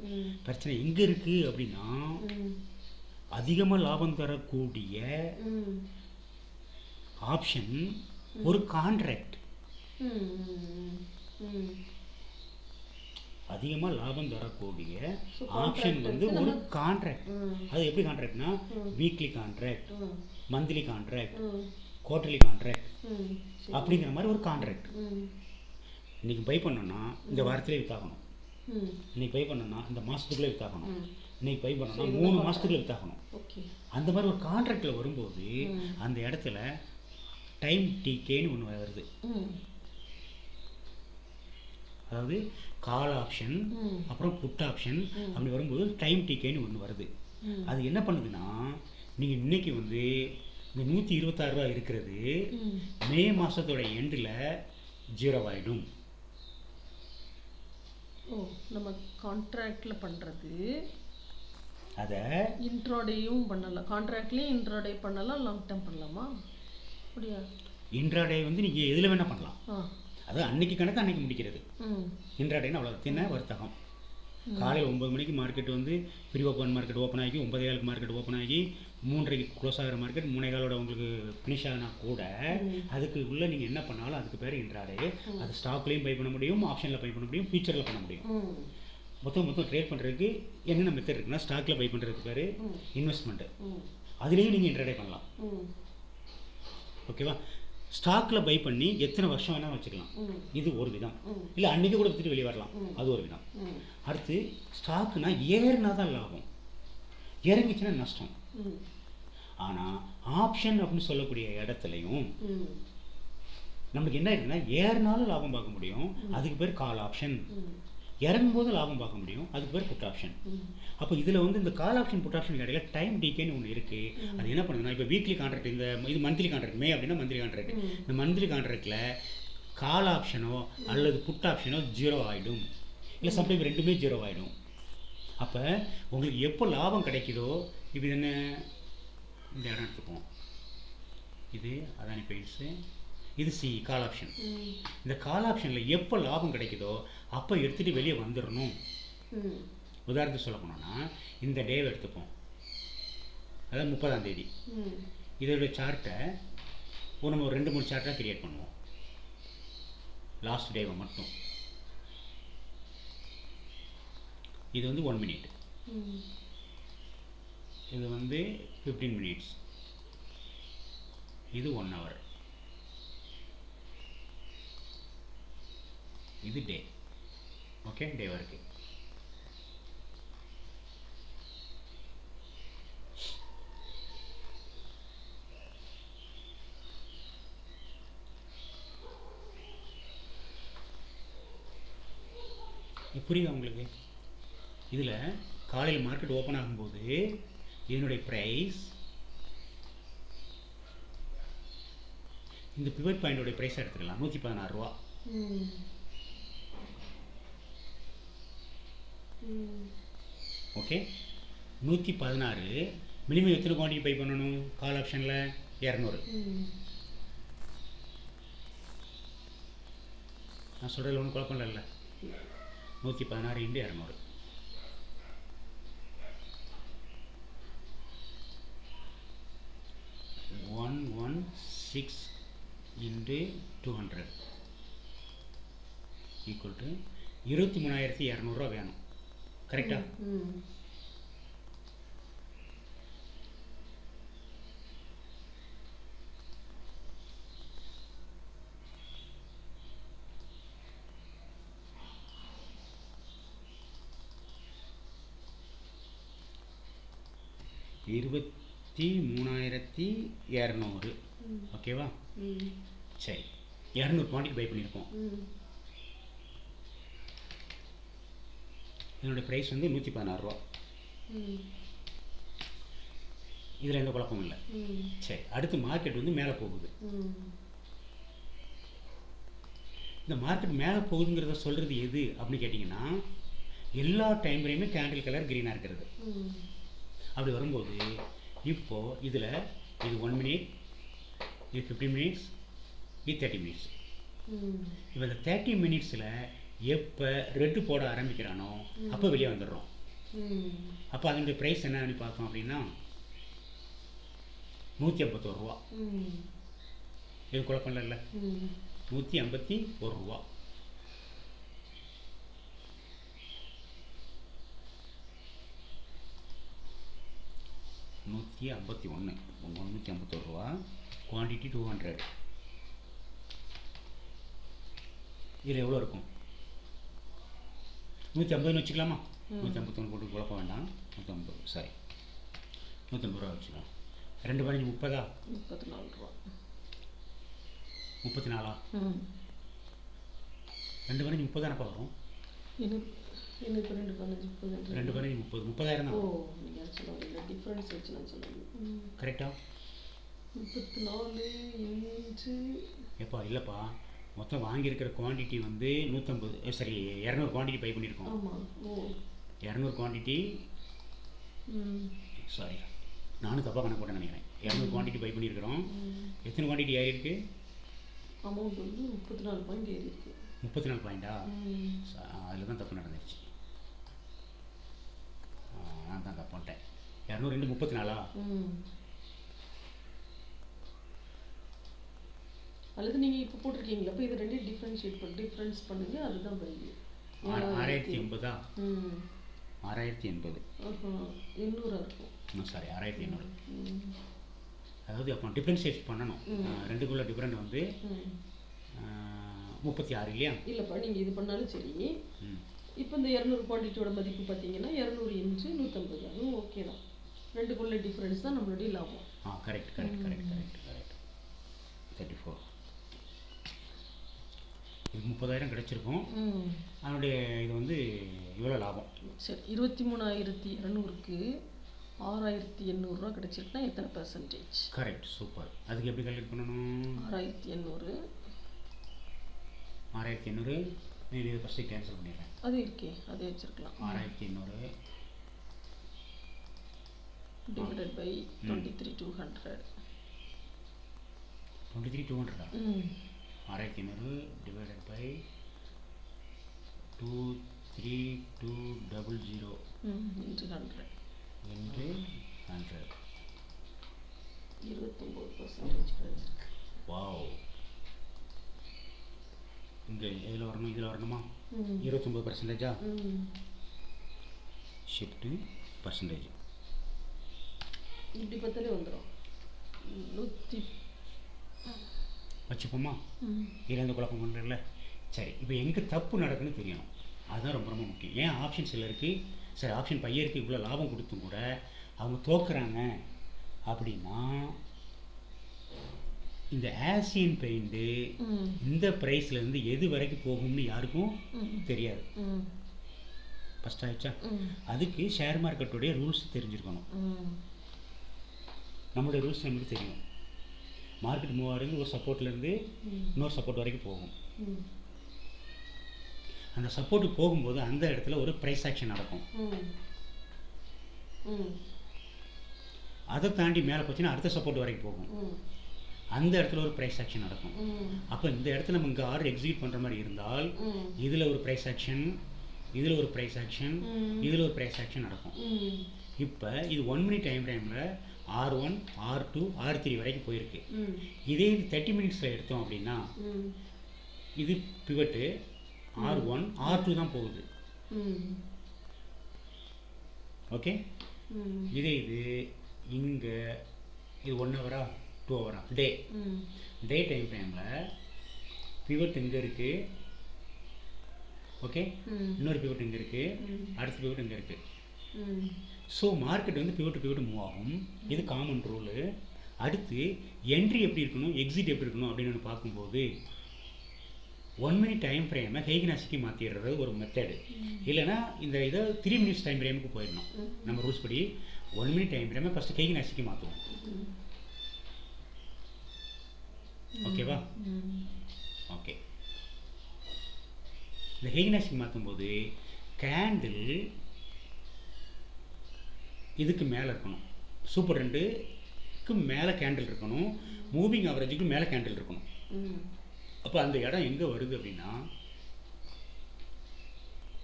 பிரச்சனை எங்கே இருக்குது அப்படின்னா அதிகமாக லாபம் தரக்கூடிய ஆப்ஷன் ஒரு கான்ட்ராக்ட். அதிகமாக லாபம் தரக்கூடிய ஆப்ஷன் வந்து ஒரு கான்ட்ராக்ட். அது எப்படி கான்ட்ராக்ட்னா weekly contract, monthly contract, quarterly contract அப்படிங்கிற மாதிரி ஒரு கான்ட்ராக்ட். இன்றைக்கி பை பண்ணோன்னா இந்த வாரத்திலே வித்தாகணும், இன்னைக்கு பை பண்ணோன்னா இந்த மாதத்துக்குள்ளே வித்தாகணும், இன்னைக்கு பை பண்ணோன்னா 3 மாதத்துக்குள்ளே வித்தாகணும். அந்த மாதிரி ஒரு கான்ட்ராக்டில் வரும்போது அந்த இடத்துல டைம் டிகேன்னு ஒன்று வருது. அதாவது கால் ஆப்ஷன் அப்புறம் புட் ஆப்ஷன் அப்படி வரும்போது டைம் டிகேன்னு ஒன்று வருது. அது என்ன பண்ணுதுன்னா நீங்கள் இன்றைக்கி வந்து இந்த 126 ரூபா இருக்கிறது மே மாதத்தோட எண்டில் 0 ஆகிடும். ஓ, நம்ம கான்ட்ராக்டில் பண்ணுறது அதை இன்ட்ராடேயும் பண்ணலாம். கான்ட்ராக்ட்லேயும் இன்ட்ராடே பண்ணலாம், லாங் டேர்ம் பண்ணலாமா? அப்படியா? இன்ட்ராடே வந்து நீங்கள் எதில் வேணால் பண்ணலாம். அது அன்னைக்கு கணக்கு அன்னைக்கு முடிக்கிறது. இன்ட்ராடேன்னு அவ்வளோ தின்ன வர்த்தகம். காலையில் 9 மணிக்கு மார்க்கெட் வந்து ப்ரீ ஓப்பன் மார்க்கெட் ஓப்பன் ஆகி 9:15 மார்க்கெட் ஓப்பன் ஆகி 3:30 க்ளோஸ் ஆகிற மார்க்கெட் 3:15 உங்களுக்கு ஃபினிஷ் ஆகினா கூட அதுக்கு உள்ளே நீங்கள் என்ன பண்ணாலும் அதுக்கு பேர் இன்ட்ராடே. அது ஸ்டாக்லேயும் பை பண்ண முடியும், ஆப்ஷனில் பை பண்ண முடியும், ஃபியூச்சரில் பண்ண முடியும். மொத்தம் ட்ரேட் பண்ணுறதுக்கு என்னென்ன மெத்தட் இருக்குன்னா ஸ்டாக்கில் பை பண்ணுறதுக்கு பேர் இன்வெஸ்ட்மெண்ட்டு. அதுலேயும் நீங்கள் இன்ட்ராடே பண்ணலாம். ஓகேவா? ஸ்டாக்கில் பை பண்ணி எத்தனை வருஷம் வேணால் வச்சுக்கலாம், இது ஒரு விதம். இல்லை அன்றைக்கி கூட விற்றுட்டு வெளியே வரலாம், அது ஒரு விதம். அடுத்து ஸ்டாக்குனா ஏறினா தான் லாபம், இறங்கிச்சுன்னா நஷ்டம். ஆனால் ஆப்ஷன் அப்படின்னு சொல்லக்கூடிய இடத்துலையும் நமக்கு என்ன இருக்குன்னா ஏறினாலும் லாபம் பார்க்க முடியும், அதுக்கு பேர் கால் ஆப்ஷன். இறங்கும்போது லாபம் பார்க்க முடியும், அதுக்கு பேர் புட் ஆப்ஷன். அப்போ இதில் வந்து இந்த கால் ஆப்ஷன் புட் ஆப்ஷன் இடையில டைம் டிகேன்னு ஒன்று இருக்குது. அது என்ன பண்ணுதுன்னா இப்போ வீக்லி கான்ட்ராக்ட், இந்த இது மந்த்லி கான்ட்ராக்ட், மே அப்படின்னா மந்த்லி கான்ட்ராக்ட். இந்த மந்த்லி கான்ட்ராக்டில் கால் ஆப்ஷனோ அல்லது புட் ஆப்ஷனோ 0 ஆகிடும், இல்லை சம்டைம் ரெண்டுமே 0 ஆகிடும். அப்போ உங்களுக்கு எப்போ லாபம் கிடைக்குதோ, இப்போ என்ன இந்த இடம் எடுத்துப்போம், இது அதானி பெயிண்ட்ஸு, இது சி கால் ஆப்ஷன். இந்த கால் ஆப்ஷனில் எப்போ லாபம் கிடைக்குதோ அப்போ எடுத்துகிட்டு வெளியே வந்துடணும். உதாரணத்துக்கு சொல்ல போனோன்னா இந்த டேவை எடுத்துப்போம், அதாவது 30ஆம் தேதி. இதோட சார்ட்டை நம்ம ஒரு 2-3 சார்ட்டாக கிரியேட் பண்ணுவோம், லாஸ்ட் டேவை மட்டும். இது வந்து 1 மினிட், ம் இது வந்து 15 மினிட்ஸ், இது 1 ஹவர், இது டே. Okay, day work. புரியுதா உங்களுக்கு? இதில் காலையில் மார்க்கெட் ஓப்பன் ஆகும்போது இதனுடைய ப்ரைஸ், இந்த பிவட் பாயிண்டோடைய ப்ரைஸ் எடுத்துக்கலாம் 116 ரூபா. ம் ம் ஓகே, 116. மினிமம் எத்தனை குவான்டிட்டி பை பண்ணணும்? கால் ஆப்ஷனில் 200. ம் நான் சொல்கிறதுல ஒன்றும் குழப்பம் இல்லைல்ல. 116 × 200. ஒன் 116 × 200 ஈக்குவல் டு 23,200 வேணும். கரெக்டா? ம் 23,200. ஓகேவா? ம் சரி, 200 குவான்டிட்டி பை பண்ணியிருக்கோம். ம் இதனுடைய ப்ரைஸ் வந்து 116 ரூபா. ம் இதில் எந்த குழப்பமும் இல்லை. ம் சரி, அடுத்து மார்க்கெட் வந்து மேலே போகுது. ம் இந்த மார்க்கெட் மேலே போகுதுங்கிறத சொல்கிறது எது அப்படின்னு கேட்டிங்கன்னா, எல்லா டைம் ஃப்ரேமே கேண்டில் கலர் க்ரீனாக இருக்கிறது. ம் அப்படி வரும்போது இப்போது இதில் இது 1 மினிட், இது 15 மினிட்ஸ், இது 30 மினிட்ஸ். ம் இப்போ இந்த 30 மினிட்ஸில் எப்போ ரெட்டு போட ஆரம்பிக்கிறானோ அப்போ வெளியே வந்துடுறோம். ம் அப்போ அதனுடைய ப்ரைஸ் என்னன்னு பார்த்தோம் அப்படின்னா 151 ரூபா. ம் இது குழப்பம் இல்லை. ம் 151 ரூபா. நூற்றி 151 ரூபா. குவான்டிட்டி 200. இதில் எவ்வளோ இருக்கும்? 150ன்னு வச்சுக்கலாமா? 151 போட்டு குழப்பம் வேண்டாம். 150, சாரி, 150 ரூபா வச்சுக்கலாம். 2 பதினஞ்சு 30. 34 ரூபா. 34. ம் 2 பதினஞ்சு 30 தானப்பா வரும். எனக்கு 2 15 30. 2 பதினஞ்சு 30, 30,000 ஓ, தான். நீங்கள் சொல்ல வரீங்க டிஃப்ரென்ஸ் வச்சு நான் சொல்லுவேன். கரெக்டா? 34 இன்ச்சு. எப்பா இல்லைப்பா, மொத்தம் வாங்கியிருக்கிற குவான்டிட்டி வந்து 150, சரி 200 குவான்டிட்டி பை பண்ணியிருக்கோம். ஆமாம். ஓ 200 குவான்டிட்டி, ம் சாரி நானும் தப்பாக கணக்கு போட்டேன்னு நினைக்கிறேன். 200 குவான்டிட்டி பை பண்ணியிருக்கிறோம். எத்தனை குவான்டிட்டி ஏறி இருக்கு? அமௌண்ட் வந்து 34 பாயிண்ட் ஏறி இருக்கு. 34 பாயிண்டா? ம் அதில் தான் தப்பு நடந்துருச்சு. நான் தான் தப்பு பண்ணிட்டேன். 200 × 34. ம் அல்லது நீங்கள் இப்போ போட்டிருக்கீங்களா? அப்போ இது ரெண்டையும் டிஃப்ரென்ஸ் பண்ணுங்க. அதுதான் பதில். 6,080. ம் 6,080. 800 இருக்கும். சாரி 6,800. ம் அதாவது அப்போ டிஃப்ரென்ஷியேட் பண்ணணும். ரெண்டுக்குள்ள டிஃப்ரெண்ட் வந்து ம் 36 இல்லையா? இல்லைப்பா, நீங்கள் இது பண்ணாலும் சரி. ம் இப்போ இந்த 200 குவான்டிட்டியோட மதிப்பு பார்த்தீங்கன்னா 200 இன்ச்சு 150. அதுவும் ஓகே தான். ரெண்டுக்குள்ள டிஃப்ரென்ஸ் தான் நம்மளுடைய லாபம். கரெக்ட். 34. இது 30,000 கிடைச்சிருக்கும். அதனுடைய இது வந்து இவ்வளோ லாபம். சரி, 23,200க்கு 6,800 ரூபா கிடைச்சிருக்குன்னா எத்தனை பர்சன்டேஜ்? Correct, super. அதுக்கு எப்படி கால்குலேட் பண்ணணும்? 6,800 6,800. இது ஃபஸ்ட்டு கேன்சல் பண்ணிடுறேன். அது இருக்கே, அதே வச்சுருக்கலாம். 6,800 டிவைடட் பை 23,200. 23,200. ம் 6,800 டிவைடட் பை 23,200 இன்ட்டு 100. into 100. 29% கிடைச்சிருக்கு. வாவ். இங்கே இதில் வரணும், இதில் வரணுமா? 29%. ஷிஃப்ட்டு பர்சன்டேஜ் இப்படி பார்த்தாலே வந்துடும் 100 வச்சுப்போமா. இதில் எந்த குழப்பம் பண்ணுறதில்ல. சரி, இப்போ எங்கே தப்பு நடக்குன்னு தெரியணும். அதுதான் ரொம்ப ரொம்ப முக்கியம். ஏன் ஆப்ஷன் சிலருக்கு சரி ஆப்ஷன் பையருக்கு இவ்வளோ லாபம் கொடுத்தும் கூட அவங்க தோக்குறாங்க அப்படின்னா இந்த ஆசியன் பெயிண்ட்டு இந்த ப்ரைஸ்லேருந்து எது வரைக்கும் போகும்னு யாருக்கும் தெரியாது. ஃபஸ்ட் ஆயிடுச்சா? அதுக்கு ஷேர் மார்க்கெட்டுடைய ரூல்ஸ் தெரிஞ்சிருக்கணும். நம்மளுடைய ரூல்ஸ் நமக்கு தெரியும். மார்க்கெட் மூவ் ஆகிறது ஒரு சப்போர்ட்லேருந்து இன்னொரு சப்போர்ட் வரைக்கும் போகும். அந்த சப்போர்ட்டுக்கு போகும்போது அந்த இடத்துல ஒரு ப்ரைஸ் ஆக்ஷன் நடக்கும். அதை தாண்டி மேலே போச்சுன்னா அடுத்த சப்போர்ட் வரைக்கும் போகும். அந்த இடத்துல ஒரு ப்ரைஸ் ஆக்ஷன் நடக்கும். அப்போ இந்த இடத்துல நம்ம இங்கே ஆர்டர் எக்ஸிக்யூட் பண்ணுற மாதிரி இருந்தால் இதில் ஒரு ப்ரைஸ் ஆக்ஷன், இதில் ஒரு ப்ரைஸ் ஆக்ஷன், இதில் ஒரு ப்ரைஸ் ஆக்ஷன் நடக்கும். இப்போ இது 1 minute டைம் ஃப்ரேமில் R1, R2, R3 வரைக்கும் போயிருக்கு. இதே இது 30 minutesல எடுத்தோம் அப்படின்னா இது பிவட்டு R1, R2 தான் போகுது. ஓகே, இதே இது இங்கே இது 1 hour 2 hour டே டைம் ஃப்ரேமில் பிவட் இங்கே இருக்குது. ஓகே, இன்னொரு பிவட் இங்கே இருக்குது, அடுத்த பிவட் இங்கே இருக்குது. ஸோ மார்க்கெட் வந்து பிவட் மூவ் ஆகும். இது காமன் ரூலு. அடுத்து என்ட்ரி எப்படி இருக்கணும், எக்ஸிட் எப்படி இருக்கணும் அப்படின்னு பார்க்கும்போது 1 minute டைம் ஃப்ரேமை ஹெய்கனாசிக்கு மாற்றிடுறது ஒரு மெத்தடு. இல்லைனா இந்த இதை 3 minutes டைம் ஃப்ரேமுக்கு போயிடணும். நம்ம ரூல்ஸ் படி 1 minute டைம் ஃப்ரேமை ஃபஸ்ட்டு ஹெய்கனாசிக்கு மாற்றுவோம். ஓகேவா? ஓகே, இந்த ஹெய்கனாசிக்கு மாற்றும்போது கேண்டில் இதுக்கு மேலே இருக்கணும், சூப்பர் 2க்கு மேலே கேண்டில் இருக்கணும், மூவிங் ஆவரேஜுக்கு மேலே கேண்டில் இருக்கணும். அப்போ அந்த இடம் எங்கே வருது அப்படின்னா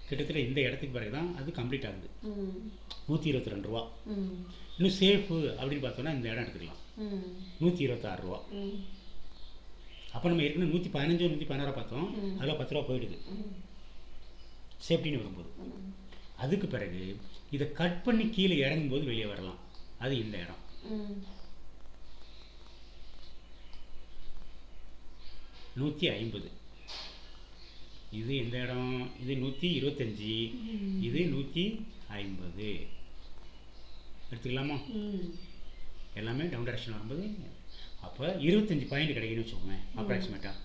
கிட்டத்தட்ட இந்த இடத்துக்கு பிறகு தான் அது கம்ப்ளீட் ஆகுது. 122 ரூபா. இன்னும் சேஃபு அப்படின்னு பார்த்தோன்னா இந்த இடம் எடுத்துக்கலாம், 126 ரூபா. அப்போ நம்ம ஏற்கனவே 115 116 பார்த்தோம், அதில் 10 ரூபா போயிடுது சேஃப்டின்னு வரும்போது. அதுக்கு பிறகு இதை கட் பண்ணி கீழே இறங்கும்போது வெளியே வரலாம். அது இந்த இடம். $150. இது எந்த இடம்? இது 125, இது 150 எடுத்துக்கலாமா? எல்லாமே டவுன் டைரக்ஷன் வரும்போது அப்போ 25 பாயிண்ட் கிடைக்குன்னு வச்சுக்கோங்க. அப்ராக்சிமேட்டாக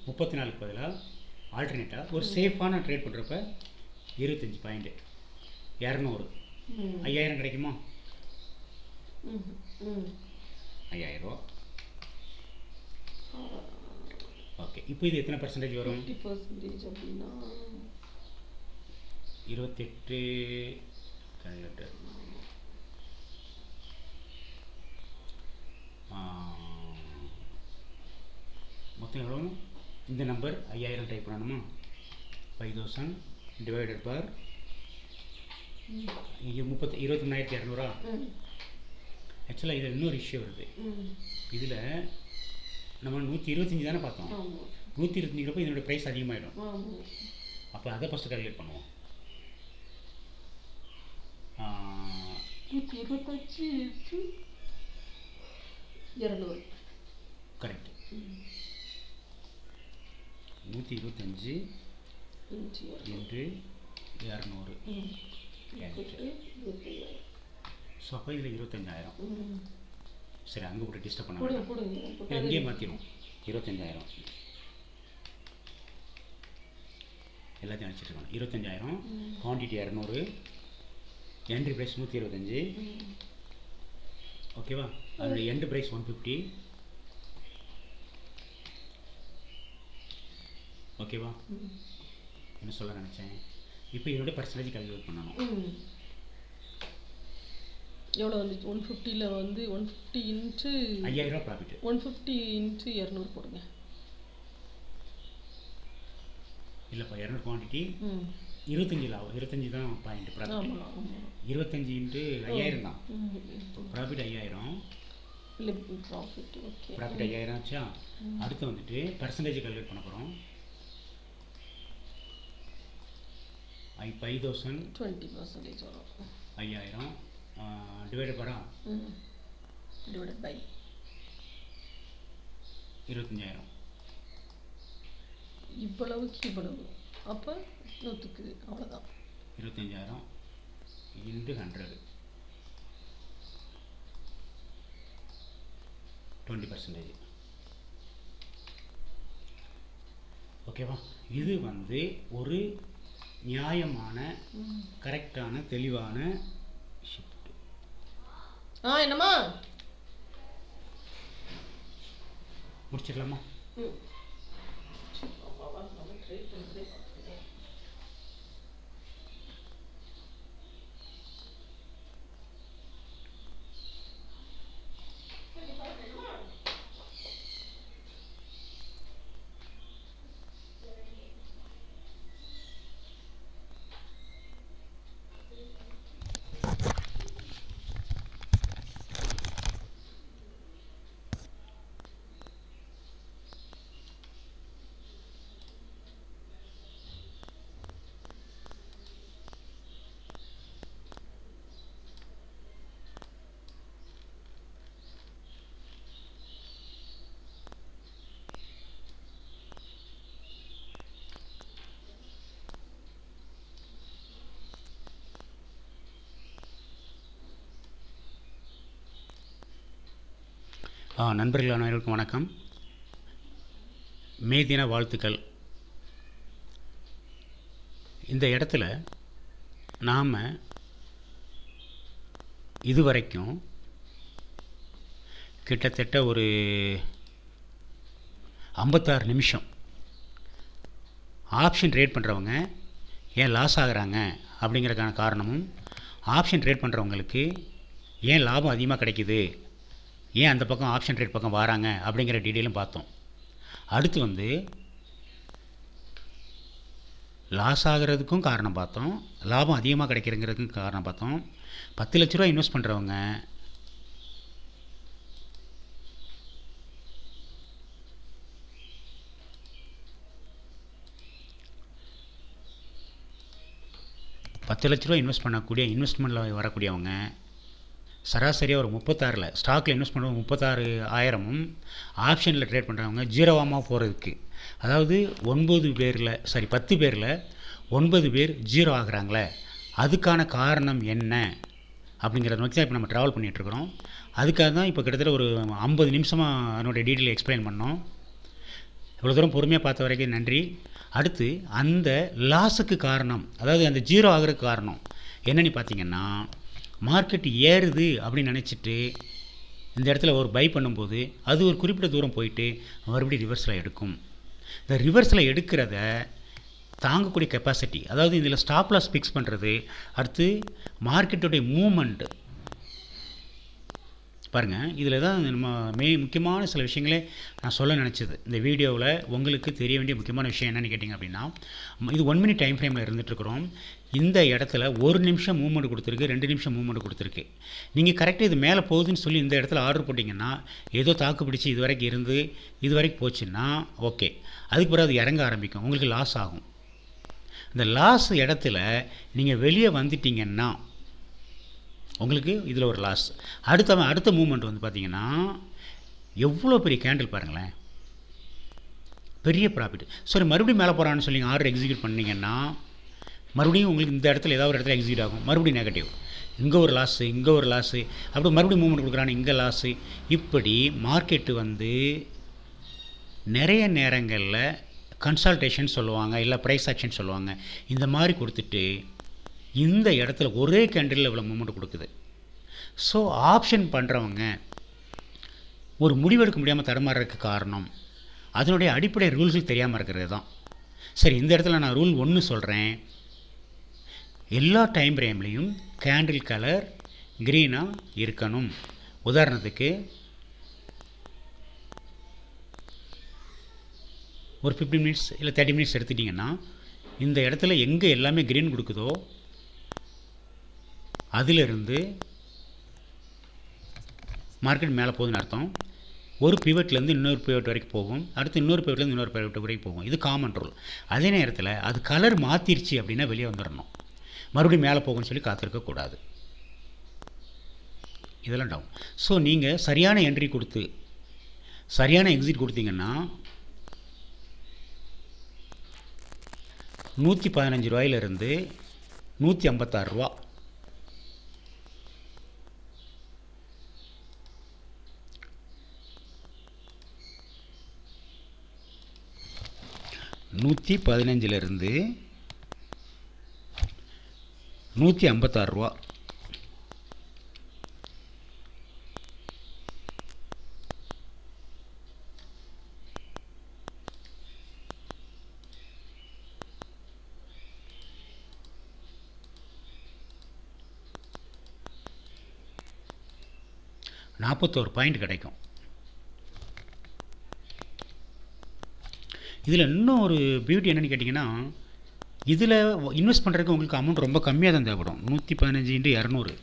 34க்கு பதிலாக ஆல்டர்னேட்டாக ஒரு சேஃபான ட்ரேட் பண்ணுறப்ப 25 பாயிண்ட் 200 5000 கிடைக்குமா? 5000 ரூபா. ஓகே, இப்போ இது எத்தனை பர்சன்டேஜ் வரும்? 50% அப்படின்னா 28 கரெக்டு. மொத்தம் எவ்வளோ? இந்த நம்பர் 5000 டைப் பண்ணணுமா? 5000 டிவைடட் பார் இங்கே 23,200. ஆக்சுவலாக இதில் இன்னொரு இஷ்யூ வருது. இதில் நம்ம 125 தானே பார்த்தோம். 125ங்கிறப்ப இதனோட ப்ரைஸ் அதிகமாகிடும். அப்போ அதை ஃபஸ்ட்டு கால்குலேட் பண்ணுவோம். 200 கரெக்ட். 125 into 200 ஸோ அப்போ இதில் 25,000. சரி, அங்கே போட்டு டிஸ்டர்ப் பண்ண வேண்டாம், இங்கேயே மாற்றிடும். 25,000 எல்லாத்தையும் அடிச்சிட்டு இருக்கணும். 25,000 குவான்டிட்டி 200, என்ட்ரி ப்ரைஸ் 125. ஓகேவா? அதோட எண்ட் ப்ரைஸ் 150. ஓகேவா? என்ன சொல்ல நினச்சேன், இப்போ இதோட பர்சன்டேஜ் கால்குலேட் பண்ணணும். எவ்வளோ வந்துச்சு? 150ல் வந்து 150 இன்ட்டு 5000 ரூபா ப்ராஃபிட். 150 இன்ட்டு 200 போடுங்க. இல்லைப்பா, 200 குவான்டிட்டி 25 லாபம். 25 தான் பாயிண்ட் ப்ராஃபிட். 25 இன்ட்டு 5000 தான் ப்ராஃபிட். 5000 இல்லை ப்ராஃபிட். ஓகே, ப்ராஃபிட் 5000 ஆச்சா? அடுத்து வந்துட்டு பர்சன்டேஜ் கால்குலேட் பண்ண போகிறோம். இப்போ 5000 20% வரும். 5000 டிவைட் பண்ணா டிவைடட் பை 25000. இவ்வளவுக்கு இவ்வளவு, அப்போ 100க்கு அவ்வளோதான். 25000 இன்ட்டு 100 20%. ஓகேவா? இது வந்து ஒரு நியாயமான கரெக்டான தெளிவான ஷிஃப்ட். என்னம்மா முடிச்சிடலாமா? நண்பர்கள் அனைவருக்கும் வணக்கம். மே தின வாழ்த்துக்கள். இந்த இடத்துல நாம் இதுவரைக்கும் கிட்டத்தட்ட ஒரு 56 நிமிஷம் ஆப்ஷன் ட்ரேட் பண்ணுறவங்க ஏன் லாஸ் ஆகுறாங்க அப்படிங்கிறதுக்கான காரணமும், ஆப்ஷன் ட்ரேட் பண்ணுறவங்களுக்கு ஏன் லாபம் அதிகமாக கிடைக்குது, ஏன் அந்த பக்கம் ஆப்ஷன் ட்ரேட் பக்கம் வராங்க அப்படிங்கிற டீட்டெயிலும் பார்த்தோம். அடுத்து வந்து லாஸ் ஆகிறதுக்கும் காரணம் பார்த்தோம், லாபம் அதிகமாக கிடைக்கிறதுக்கும் காரணம் பார்த்தோம். 10 லட்ச ரூபா இன்வெஸ்ட் பண்ணுறவங்க இன்வெஸ்ட்மெண்ட்டில் வரக்கூடியவங்க சராசரியாக ஒரு 36 ஸ்டாக்கில் இன்வெஸ்ட் பண்ணுறவங்க 36,000ம், ஆப்ஷனில் ட்ரேட் பண்ணுறவங்க ஜீரோவாக போகிறதுக்கு, அதாவது 10 பேரில் 9 பேர் ஜீரோ ஆகுறாங்களே, அதுக்கான காரணம் என்ன அப்படிங்கிறத நோக்கி தான் இப்போ நம்ம ட்ராவல் பண்ணிகிட்ருக்குறோம். அதுக்காக தான் இப்போ கிட்டத்தட்ட ஒரு 50 நிமிஷமாக அதனுடைய டீட்டெயில் எக்ஸ்பிளைன் பண்ணோம். இவ்வளோ தூரம் பொறுமையாக பார்த்த வரைக்கும் நன்றி. அடுத்து அந்த லாஸுக்கு காரணம், அதாவது அந்த ஜீரோ ஆகிறதுக்கு காரணம் என்னென்னு பார்த்தீங்கன்னா, மார்க்கெட் ஏறுது அப்படின்னு நினச்சிட்டு இந்த இடத்துல ஒரு பை பண்ணும்போது அது ஒரு குறிப்பிட்ட தூரம் போயிட்டு மறுபடியும் ரிவர்ஸில் எடுக்கும். இந்த ரிவர்ஸில் எடுக்கிறத தாங்கக்கூடிய கெப்பாசிட்டி, அதாவது இதில் ஸ்டாப் லாஸ் ஃபிக்ஸ் பண்ணுறது, அடுத்து மார்க்கெட்டுடைய மூமெண்ட்டு பாருங்கள். இதில் தான் நம்ம முக்கியமான சில விஷயங்களே நான் சொல்ல நினச்சது. இந்த வீடியோவில் உங்களுக்கு தெரிய வேண்டிய முக்கியமான விஷயம் என்னென்னு கேட்டிங்க அப்படின்னா, இது 1 மினிட் டைம் ஃப்ரேமில் இருந்துகிட்ருக்குறோம். இந்த இடத்துல 1 நிமிஷம் மூவ்மெண்ட் கொடுத்துருக்கு, 2 நிமிஷம் மூவ்மெண்ட் கொடுத்துருக்கு. நீங்கள் கரெக்டாக இது மேலே போகுதுன்னு சொல்லி இந்த இடத்துல ஆர்டர் போட்டிங்கன்னா, ஏதோ தாக்கு பிடிச்சி இது வரைக்கும் இருந்து இது வரைக்கும் போச்சுன்னா ஓகே, அதுக்கு பிறகு அது இறங்க ஆரம்பிக்கும், உங்களுக்கு லாஸ் ஆகும். இந்த லாஸ் இடத்துல நீங்கள் வெளியே வந்துட்டிங்கன்னா உங்களுக்கு இதில் ஒரு லாஸ். அடுத்த மூமெண்ட் வந்து பார்த்திங்கன்னா, எவ்வளோ பெரிய கேண்டில் பாருங்களேன், பெரிய ப்ராஃபிட். சரி, மறுபடியும் மேலே போகிறான்னு சொல்லி ஆர்டர் எக்ஸிக்யூட் பண்ணிங்கன்னா மறுபடியும் உங்களுக்கு இந்த இடத்துல ஏதாவது ஒரு இடத்துல எக்ஸிக்யூட் ஆகும், மறுபடியும் நெகட்டிவ், இங்கே ஒரு லாஸு, இங்கே ஒரு லாஸு, அப்படி மறுபடியும் மூவ்மெண்ட் கொடுக்குறான்னு இங்கே லாஸு. இப்படி மார்க்கெட்டு வந்து நிறைய நேரங்களில் கன்சல்டேஷன் சொல்லுவாங்க, இல்லை ப்ரைஸ் ஆக்ஷன் சொல்லுவாங்க, இந்த மாதிரி கொடுத்துட்டு இந்த இடத்துல ஒரே கேண்டில் இவ்வளோ மூமெண்ட் கொடுக்குது. ஸோ ஆப்ஷன் பண்ணுறவங்க ஒரு முடிவெடுக்க முடியாமல் தடுமாறதுக்கு காரணம் அதனுடைய அடிப்படை ரூல்ஸ் தெரியாமல் இருக்கிறது தான். சரி, இந்த இடத்துல நான் ரூல் 1 சொல்கிறேன். எல்லா டைம் ஃப்ரேம்லேயும் கேண்டில் கலர் க்ரீனாக இருக்கணும். உதாரணத்துக்கு ஒரு 15 மினிட்ஸ் இல்லை 30 மினிட்ஸ் எடுத்துட்டிங்கன்னா, இந்த இடத்துல எங்கே எல்லாமே க்ரீன் கொடுக்குதோ அதிலிருந்து மார்க்கெட் மேலே போகுதுன்னு அர்த்தம். ஒரு பிவட்லேருந்து இன்னொரு பிவட் வரைக்கும் போகும், அடுத்து இன்னொரு பிவட்லேருந்து இன்னொரு பிவட் வரைக்கும் போகும். இது காமன் ரூல். அதே நேரத்தில் அது கலர் மாற்றிருச்சு அப்படின்னா வெளியே வந்துடணும், மறுபடியும் மேலே போகும்னு சொல்லி காத்திருக்கக்கூடாது. இதெல்லாம் டவுன். ஸோ நீங்கள் சரியான என்ட்ரி கொடுத்து சரியான எக்ஸிட் கொடுத்தீங்கன்னா 115 ரூபாயிலிருந்து 156 ரூபா. $115லிருந்து 156 ரூபா. $41 கிடைக்கும். இதில் இன்னும் ஒரு பியூட்டி என்னென்னு கேட்டிங்கன்னா, இதில் இன்வெஸ்ட் பண்ணுறதுக்கு உங்களுக்கு அமௌண்ட் ரொம்ப கம்மியாக தான் தேவைப்படும். 115 × 200.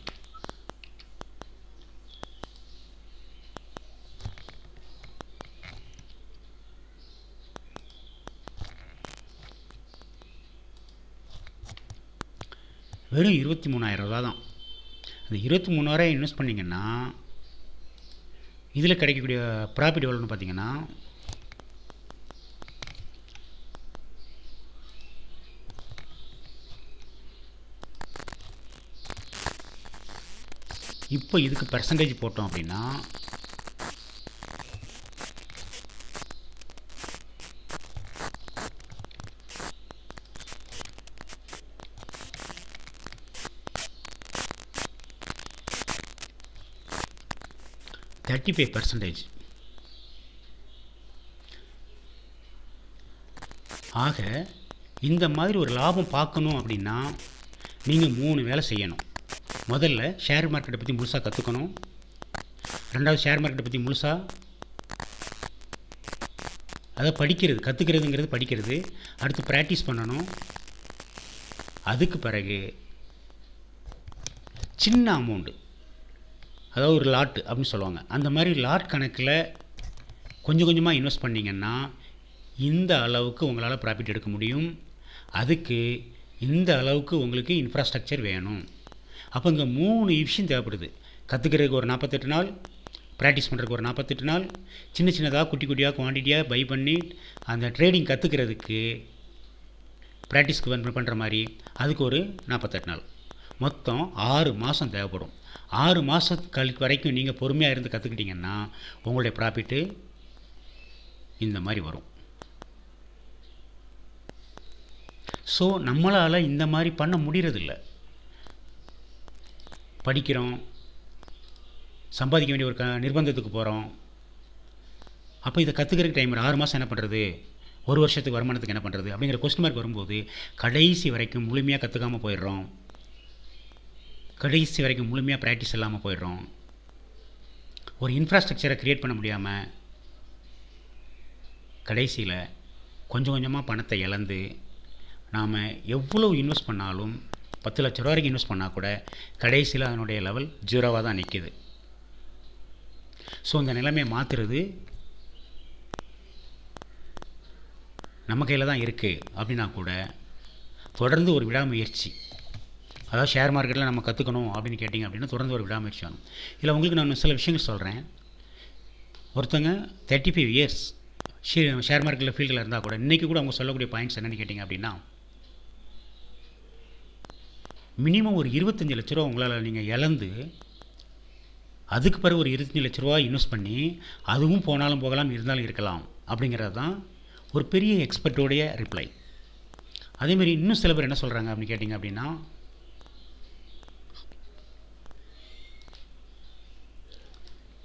வெறும் 23,000 ரூபா தான். அந்த 23,000 இன்வெஸ்ட் பண்ணிங்கன்னா இதில் கிடைக்கக்கூடிய ப்ராஃபிட் எவ்வளோன்னு பார்த்தீங்கன்னா, இப்போ இதுக்கு பெர்சன்டேஜ் போட்டோம் அப்படின்னா %35. ஆக இந்த மாதிரி ஒரு லாபம் பார்க்கணும் அப்படின்னா நீங்கள் 3 வேலை செய்யணும். முதல்ல ஷேர் மார்க்கெட்டை பற்றி முழுசாக கற்றுக்கணும். ரெண்டாவது ஷேர் மார்க்கெட்டை பற்றி முழுசாக அதை படிக்கிறது, கற்றுக்கிறதுங்கிறது படிக்கிறது. அடுத்து ப்ராக்டிஸ் பண்ணணும். அதுக்கு பிறகு சின்ன அமௌண்ட்டு, அதாவது ஒரு லாட்டு அப்படின்னு சொல்லுவாங்க, அந்த மாதிரி லாட் கணக்கில் கொஞ்சம் கொஞ்சமாக இன்வெஸ்ட் பண்ணிங்கன்னா இந்த அளவுக்கு உங்களால் ப்ராஃபிட் எடுக்க முடியும். அதுக்கு இந்த அளவுக்கு உங்களுக்கு இன்ஃப்ராஸ்ட்ரக்சர் வேணும். அப்போ இங்கே 3 விஷயம் தேவைப்படுது. கற்றுக்கிறதுக்கு ஒரு 48 நாள், ப்ராக்டிஸ் பண்ணுறதுக்கு ஒரு 48 நாள், சின்ன சின்னதாக குட்டி குட்டியாக குவான்டிட்டியாக பை பண்ணி அந்த ட்ரேடிங் கற்றுக்கிறதுக்கு ப்ராக்டிஸ்க்கு பண்ணுற மாதிரி அதுக்கு ஒரு 48 நாள், மொத்தம் 6 மாதம் தேவைப்படும். 6 மாதம் வரைக்கும் நீங்கள் பொறுமையாக இருந்து கற்றுக்கிட்டிங்கன்னா உங்களுடைய ப்ராஃபிட்டு இந்த மாதிரி வரும். ஸோ நம்மளால் இந்த மாதிரி பண்ண முடியறதில்ல. படிக்கிறோம், சம்பாதிக்க வேண்டிய ஒரு நிர்பந்தத்துக்கு போகிறோம். அப்போ இதை கற்றுக்கிறதுக்கு டைம் 6 மாதம் என்ன பண்ணுறது, ஒரு வருஷத்துக்கு வருமானத்துக்கு என்ன பண்ணுறது அப்படிங்கிற கொஸ்டின் மார்க் வரும்போது கடைசி வரைக்கும் முழுமையாக கற்றுக்காமல் போயிடுறோம். கடைசி வரைக்கும் முழுமையாக ப்ராக்டிஸ் இல்லாமல் போயிடுறோம். ஒரு இன்ஃப்ராஸ்ட்ரக்சரை க்ரியேட் பண்ண முடியாமல் கடைசியில் கொஞ்சம் கொஞ்சமாக பணத்தை இழந்து நாம் எவ்வளோ இன்வெஸ்ட் பண்ணாலும் 10 லட்ச ரூபா வரைக்கும் இன்வெஸ்ட் பண்ணால் கூட கடைசியில் அதனுடைய லெவல் 0வாக தான் நிற்கிது. ஸோ இந்த நிலைமையை மாற்றுறது நம்ம கையில் தான் இருக்குது. அப்படின்னா கூட தொடர்ந்து ஒரு விடாமுயற்சி, அதாவது ஷேர் மார்க்கெட்டில் நம்ம கற்றுக்கணும் அப்படின்னு கேட்டிங்க அப்படின்னா தொடர்ந்து ஒரு விடாமுயற்சி வேணும். இதில் உங்களுக்கு நான் சில விஷயங்கள் சொல்கிறேன். ஒருத்தங்க 35 இயர்ஸ் ஷேர் மார்க்கெட்டில் ஃபீல்டில் இருந்தால் கூட இன்றைக்கி கூட அவங்க சொல்லக்கூடிய பாயிண்ட்ஸ் என்னென்னு கேட்டிங்க அப்படின்னா, மினிமம் ஒரு 25 லட்ச ரூபா உங்களால் நீங்கள் இழந்து அதுக்கு பிறகு ஒரு 25 லட்ச ரூபா இன்வெஸ்ட் பண்ணி அதுவும் போனாலும் போகலாம் இருந்தாலும் இருக்கலாம் அப்படிங்கிறது தான் ஒரு பெரிய எக்ஸ்பர்ட்டோடைய ரிப்ளை. அதேமாதிரி இன்னும் சில பேர் என்ன சொல்கிறாங்க அப்படின்னு கேட்டிங்க அப்படின்னா,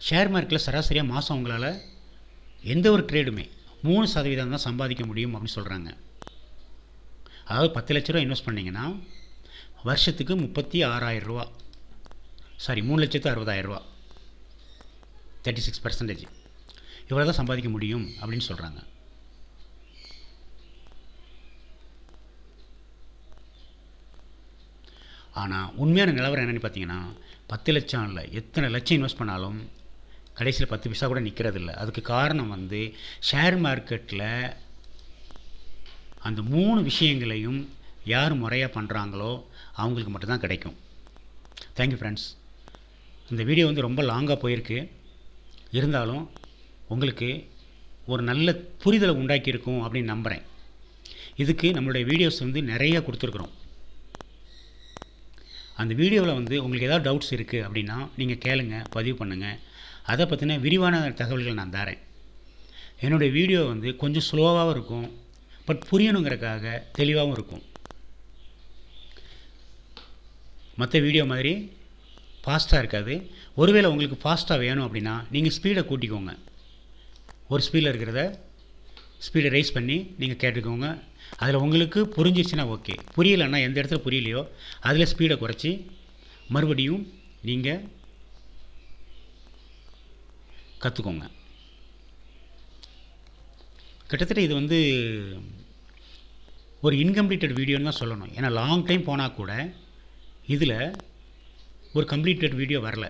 ஷேர் மார்க்கெட்டில் சராசரியாக மாதம் உங்களால் எந்த ஒரு ட்ரேடுமே 3% தான் சம்பாதிக்க முடியும் அப்படின்னு சொல்கிறாங்க. அதாவது 10 லட்ச ரூபா இன்வெஸ்ட் பண்ணிங்கன்னா வருஷத்துக்கு 36,000 ரூபா, சாரி 3,60,000 ரூபா, 36%. இவ்வளோ தான் சம்பாதிக்க முடியும் அப்படின்னு சொல்கிறாங்க. ஆனால் உண்மையான நிலவரம் என்னென்னு பார்த்தீங்கன்னா 10 லட்சம் இல்லை, எத்தனை லட்சம் இன்வெஸ்ட் பண்ணாலும் கடைசியில் 10 பைசா கூட நிற்கிறதில்ல. அதுக்கு காரணம் வந்து ஷேர் மார்க்கெட்டில் அந்த 3 விஷயங்களையும் யார் முறையாக பண்ணுறாங்களோ அவங்களுக்கு மட்டும்தான் கிடைக்கும். Thank you friends. இந்த வீடியோ வந்து ரொம்ப லாங்காக போயிருக்கு. இருந்தாலும் உங்களுக்கு ஒரு நல்ல புரிதலை உண்டாக்கியிருக்கும் அப்படின்னு நம்புகிறேன். இதுக்கு நம்மளுடைய வீடியோஸ் வந்து நிறைய கொடுத்துருக்குறோம். அந்த வீடியோவில் வந்து உங்களுக்கு ஏதாவது டவுட்ஸ் இருக்குது அப்படின்னா நீங்கள் கேளுங்க, பதிவு பண்ணுங்கள். அதை பற்றின விரிவான தகவல்கள் நான் தரேன். என்னுடைய வீடியோ வந்து கொஞ்சம் ஸ்லோவாகவும் இருக்கும், பட் புரியணுங்கிறதுக்காக தெளிவாகவும் இருக்கும். மற்ற வீடியோ மாதிரி ஃபாஸ்ட்டாக இருக்காது. ஒருவேளை உங்களுக்கு ஃபாஸ்ட்டாக வேணும் அப்படின்னா நீங்கள் ஸ்பீடை கூட்டிக்கோங்க. ஒரு ஸ்பீடில் இருக்கிறத ஸ்பீடை ரைஸ் பண்ணி நீங்கள் கேட்டுக்கோங்க. அதில் உங்களுக்கு புரிஞ்சிச்சுன்னா ஓகே. புரியலைன்னா, எந்த இடத்துல புரியலையோ அதில் ஸ்பீடை குறைச்சி மறுபடியும் நீங்கள் கற்றுக்கோங்க. கிட்டத்தட்ட இது வந்து ஒரு இன்கம்ப்ளீட்டட் வீடியோன்னு தான் சொல்லணும். ஏன்னா லாங் டைம் போனால் கூட இதில் ஒரு கம்ப்ளீட்டட் வீடியோ வரல.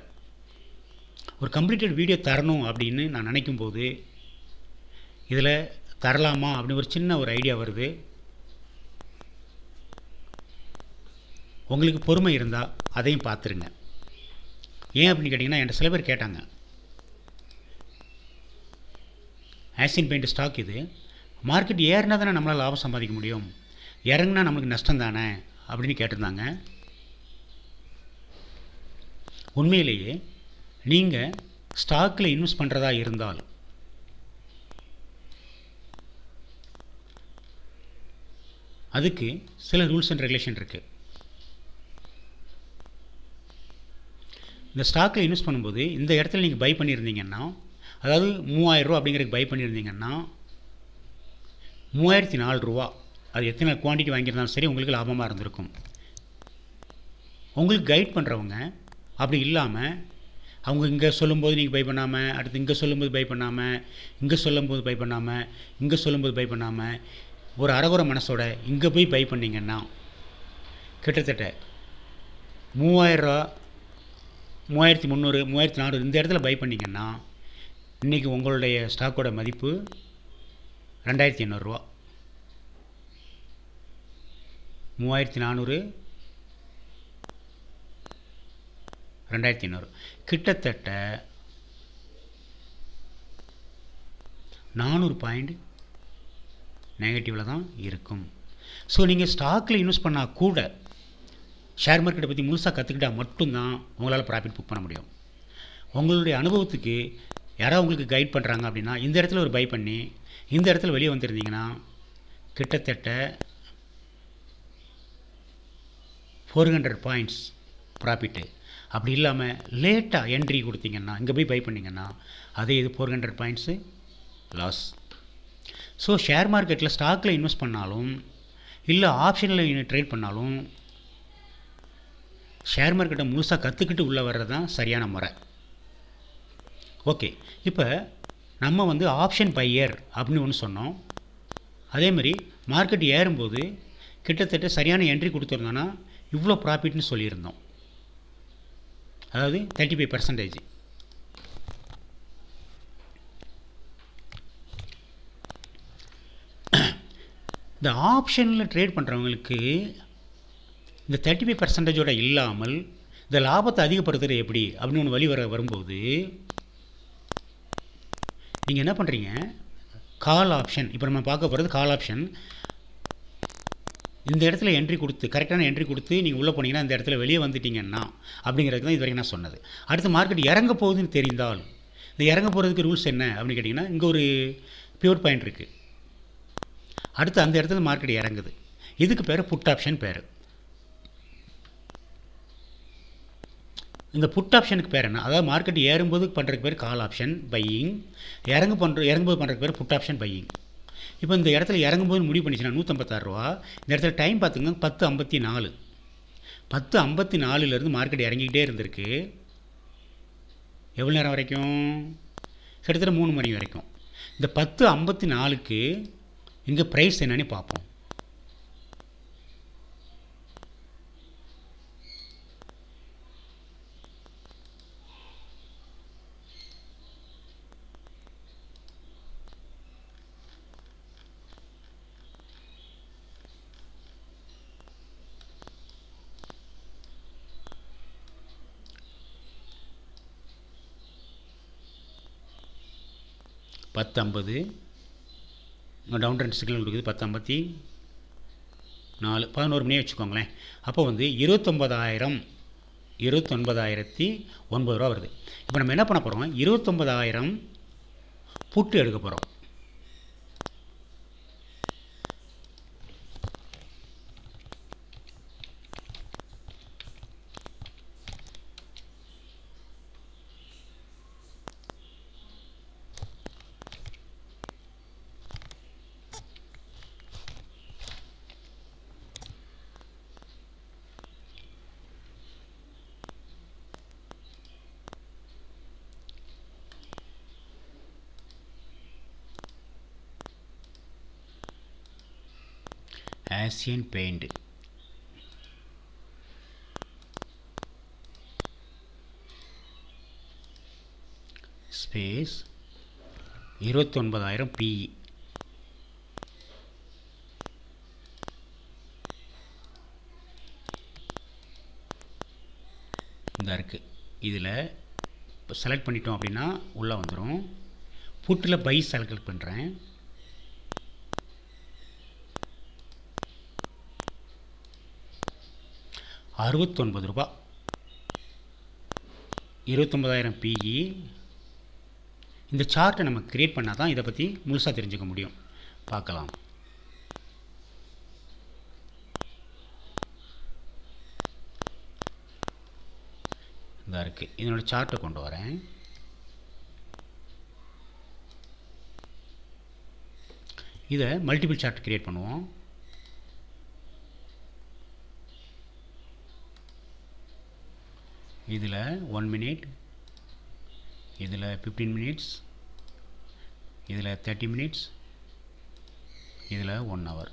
ஒரு கம்ப்ளீட்டட் வீடியோ தரணும் அப்படின்னு நான் நினைக்கும்போது இதில் தரலாமா அப்படின்னு ஒரு சின்ன ஒரு ஐடியா வருது. உங்களுக்கு பொறுமை இருந்தால் அதையும் பார்த்துருங்க. ஏன் அப்படின்னு கேட்டிங்கன்னா, என்கிட்ட சில பேர் கேட்டாங்க, ஆசியன் பெயிண்ட் ஸ்டாக் இது மார்க்கெட் ஏறினா தானே நம்மளால் லாபம் சம்பாதிக்க முடியும், இறங்குனா நம்மளுக்கு நஷ்டம் தானே அப்படின்னு கேட்டிருந்தாங்க. உண்மையிலேயே நீங்கள் ஸ்டாக்கில் இன்வெஸ்ட் பண்ணுறதா இருந்தால் அதுக்கு சில ரூல்ஸ் அண்ட் ரெகுலேஷன் இருக்குது. இந்த ஸ்டாக்கில் இன்வெஸ்ட் பண்ணும்போது இந்த இடத்துல நீங்கள் பை பண்ணியிருந்தீங்கன்னா, அதாவது 3000 ரூபா அப்படிங்கிறதுக்கு பை பண்ணியிருந்தீங்கன்னா 3004 ரூபா, அது எத்தனை குவான்டிட்டி வாங்கியிருந்தாலும் சரி உங்களுக்கு லாபமாக இருந்திருக்கும். உங்களுக்கு கைட் பண்ணுறவங்க அப்படி இல்லாமல் அவங்க இங்கே சொல்லும்போது நீங்கள் பை பண்ணாமல், அடுத்து இங்கே சொல்லும்போது பை பண்ணாமல், இங்கே சொல்லும்போது பை பண்ணாமல், இங்கே சொல்லும்போது பை பண்ணாமல், ஒரு அறகுறை மனசோட இங்கே போய் பை பண்ணிங்கன்னா கிட்டத்தட்ட 3000 ரூபா, 3300, 3400 இந்த இடத்துல பை பண்ணிங்கன்னா இன்றைக்கி உங்களுடைய ஸ்டாக்கோட மதிப்பு 2800 ரூபா. 3400, 2800 கிட்டத்தட்ட 400 பாயிண்ட் நெகட்டிவில் தான் இருக்கும். ஸோ நீங்கள் ஸ்டாக்கில் இன்வெஸ்ட் பண்ணால் கூட ஷேர் மார்க்கெட்டை பற்றி முழுசாக கற்றுக்கிட்டால் மட்டும்தான் உங்களால் ப்ராஃபிட் புக் பண்ண முடியும். உங்களுடைய அனுபவத்துக்கு யாராவது உங்களுக்கு கைட் பண்ணுறாங்க அப்படின்னா இந்த இடத்துல ஒரு பை பண்ணி இந்த இடத்துல வெளியே வந்துருந்தீங்கன்னா கிட்டத்தட்ட 400 பாயிண்ட்ஸ் ப்ராஃபிட்டு. அப்படி இல்லாமல் லேட்டாக என்ட்ரி கொடுத்தீங்கன்னா, இங்கே போய் பை பண்ணிங்கன்னா அதே இது 400 பாயிண்ட்ஸு லாஸ். ஸோ ஷேர் மார்க்கெட்டில் ஸ்டாக்கில் இன்வெஸ்ட் பண்ணாலும் இல்லை ஆப்ஷனில் ட்ரேட் பண்ணாலும் ஷேர் மார்க்கெட்டை முழுசாக கற்றுக்கிட்டு உள்ளே வர்றது தான் சரியான முறை. ஓகே, இப்போ நம்ம வந்து ஆப்ஷன் பையர் அப்படின்னு ஒன்று சொன்னோம். அதேமாதிரி மார்க்கெட் ஏறும்போது கிட்டத்தட்ட சரியான என்ட்ரி கொடுத்துருந்தோன்னா இவ்வளோ ப்ராஃபிட்னு சொல்லியிருந்தோம். அதாவது 35%. இந்த ஆப்ஷனில் ட்ரேட் பண்ணுறவங்களுக்கு இந்த 35% இல்லாமல் இந்த லாபத்தை அதிகப்படுத்துகிறது எப்படி அப்படின்னு ஒன்று வழி வரும்போது நீங்கள் என்ன பண்ணுறீங்க, கால் ஆப்ஷன். இப்போ நம்ம பார்க்க போகிறது கால் ஆப்ஷன். இந்த இடத்துல என்ட்ரி கொடுத்து கரெக்டான என்ட்ரி கொடுத்து நீங்கள் உள்ளே போனீங்கன்னா இந்த இடத்துல வெளியே வந்துட்டீங்கன்னா அப்படிங்கிறது தான் இது வரைக்கும் நான் சொன்னது. அடுத்து மார்க்கெட் இறங்க போகுதுன்னு தெரிந்தால் இந்த இறங்க போகிறதுக்கு ரூல்ஸ் என்ன அப்படின்னு கேட்டிங்கன்னா, இங்கே ஒரு பியூர் பாயிண்ட் இருக்குது. அடுத்து அந்த இடத்துல மார்க்கெட் இறங்குது. இதுக்கு பேர் புட் ஆப்ஷன் பேர். இந்த புட் ஆப்ஷனுக்கு பேர் என்ன, அதாவது மார்க்கெட் ஏறும்போது பண்ணுறதுக்கு பேர் கால் ஆப்ஷன் பையிங், இறங்கும்போது பண்ணுறதுக்கு பேர் புட் ஆப்ஷன் பையிங். இப்போ இந்த இடத்துல இறங்கும்போது முடிவு பண்ணிச்சுன்னா 156 ரூபா. இந்த இடத்துல டைம் பார்த்துங்க 10:54. 10:54 மார்க்கெட் இறங்கிக்கிட்டே இருந்திருக்கு. எவ்வளோ நேரம் வரைக்கும்? கிட்டத்தட்ட 3 மணி வரைக்கும். இந்த 10:54க்கு இங்கே ப்ரைஸ் என்னன்னு பார்ப்போம். 1050, இங்கே டவுன் ட்ரெண்ட் சிக்னல் கொடுக்குது 1054, 11 மணியே வச்சுக்கோங்களேன். அப்போ வந்து 29,909 ரூபா வருது. இப்போ நம்ம என்ன பண்ண போகிறோம், 29,000 புட்டு எடுக்க போகிறோம். Asian paint space 29,000 PE. இந்த இருக்குது. இதில் இப்போ செலக்ட் பண்ணிட்டோம் அப்படின்னா உள்ளே வந்துடும். புட்டில் பை செலக்ட் பண்ணுறேன். ₹69, 29,000 PE. இந்த சார்ட்டை நம்ம க்ரியேட் பண்ணால் தான் இதை பற்றி முழுசாக தெரிஞ்சுக்க முடியும். பார்க்கலாம். இதாக இருக்குது. இதனோட சார்ட்டை கொண்டு வரேன். இதை மல்டிபிள் சார்ட் க்ரியேட் பண்ணுவோம். இதில் 1 minute, இதில் 15 minutes, இதில் 30 minutes, இதில் 1 hour.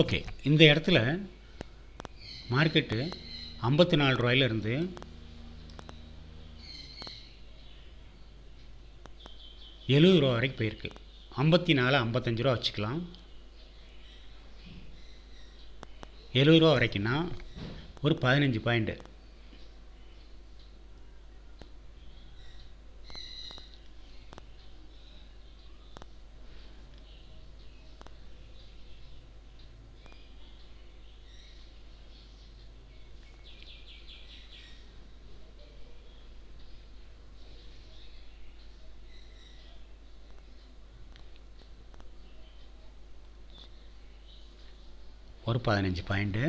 ஓகே, இந்த இடத்துல மார்க்கெட்டு 54 ரூபாயிலிருந்து 70 ரூபா வரைக்கும் போயிருக்கு. 54, 55 ரூபா வச்சுக்கலாம். 70 ரூபா வரைக்கும்னா ஒரு 15 பாயிண்ட். ஒரு 15 பாயிண்ட்டு.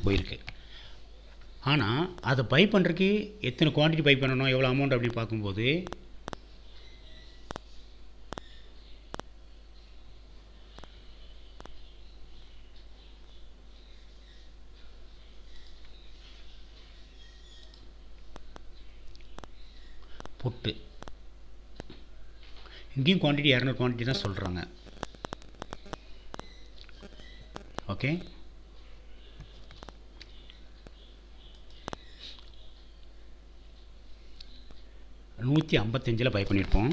போயிருக்கு. ஆனால் அதை பை பண்ணுறதுக்கு எத்தனை குவான்டிட்டி பை பண்ணணும், எவ்வளோ அமௌண்ட் அப்படின்னு பார்க்கும்போது புட்டு இங்கேயும் குவான்டிட்டி 200 குவான்டிட்டி தான் சொல்கிறாங்க. ஓகே, $155 பை பண்ணியிருப்போம்.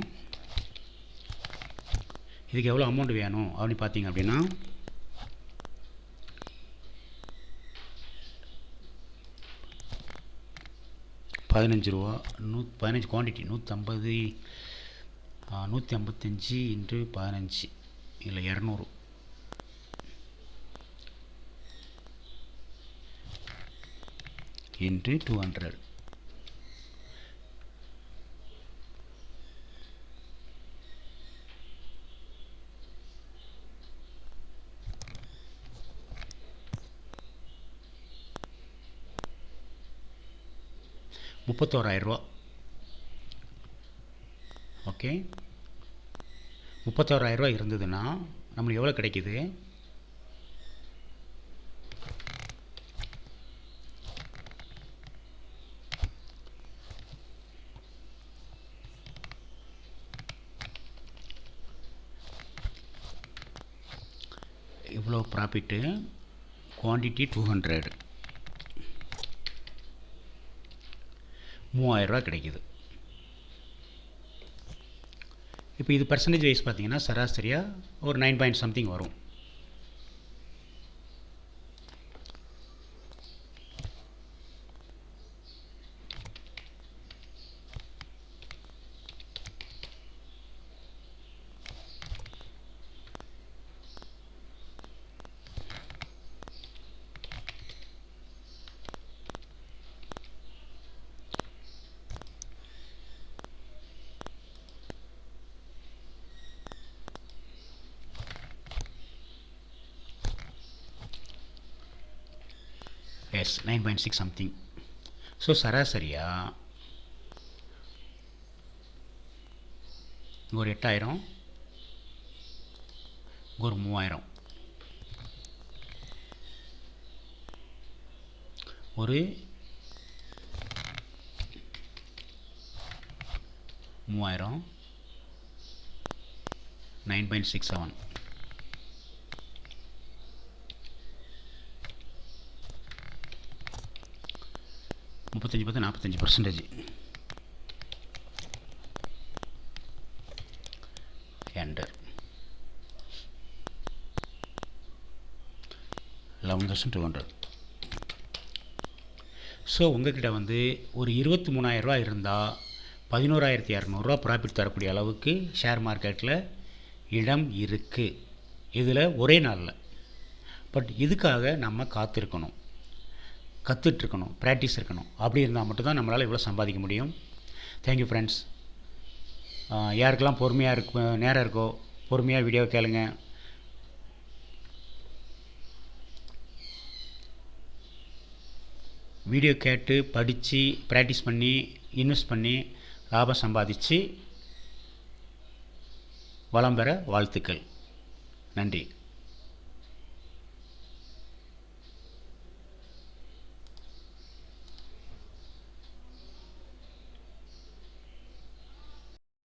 இதுக்கு எவ்வளோ அமௌண்ட் வேணும் அப்படின்னு பார்த்தீங்க அப்படின்னா ₹15. 15 குவான்டிட்டி 155 × 15 இல்லை 200 × 200. 31,000 ஓகே. 31,000 இருந்ததுன்னா நம்மளுக்கு எவ்வளோ கிடைக்குது? இவ்வளோ ப்ராஃபிட்டு, குவான்டிட்டி 200, 3,000 கிடைக்குது. இப்போ இது பர்சன்டேஜ் வைஸ் பார்த்தீங்கன்னா சராசரியாக ஒரு 9 பாயிண்ட் சம்திங் வரும். Yes 9.6 something. ஸோ சராசரியாக ஒரு 8,000, ஒரு 3,000, ஒரு 3,000, 9.67, 35, 45%. என்டர் 11,200. ஸோ உங்கள்கிட்ட வந்து ஒரு 23,000 இருந்தால் 11,200 ப்ராஃபிட் தரக்கூடிய அளவுக்கு ஷேர் மார்க்கெட்டில் இடம் இருக்குது. இதில் ஒரே நாளில். பட் இதுக்காக நம்ம காத்திருக்கணும், கற்றுட்ருக்கணும், ப்ராக்டிஸ் இருக்கணும். அப்படி இருந்தால் மட்டும்தான் நம்மளால் இவ்வளோ சம்பாதிக்க முடியும். Thank you friends. யாருக்கெல்லாம் பொறுமையாக நேரம் இருக்கோ பொறுமையாக வீடியோ கேளுங்க. வீடியோ கேட்டு படித்து ப்ராக்டிஸ் பண்ணி இன்வெஸ்ட் பண்ணி லாபம் சம்பாதிச்சு வளம் பெற வாழ்த்துக்கள். நன்றி.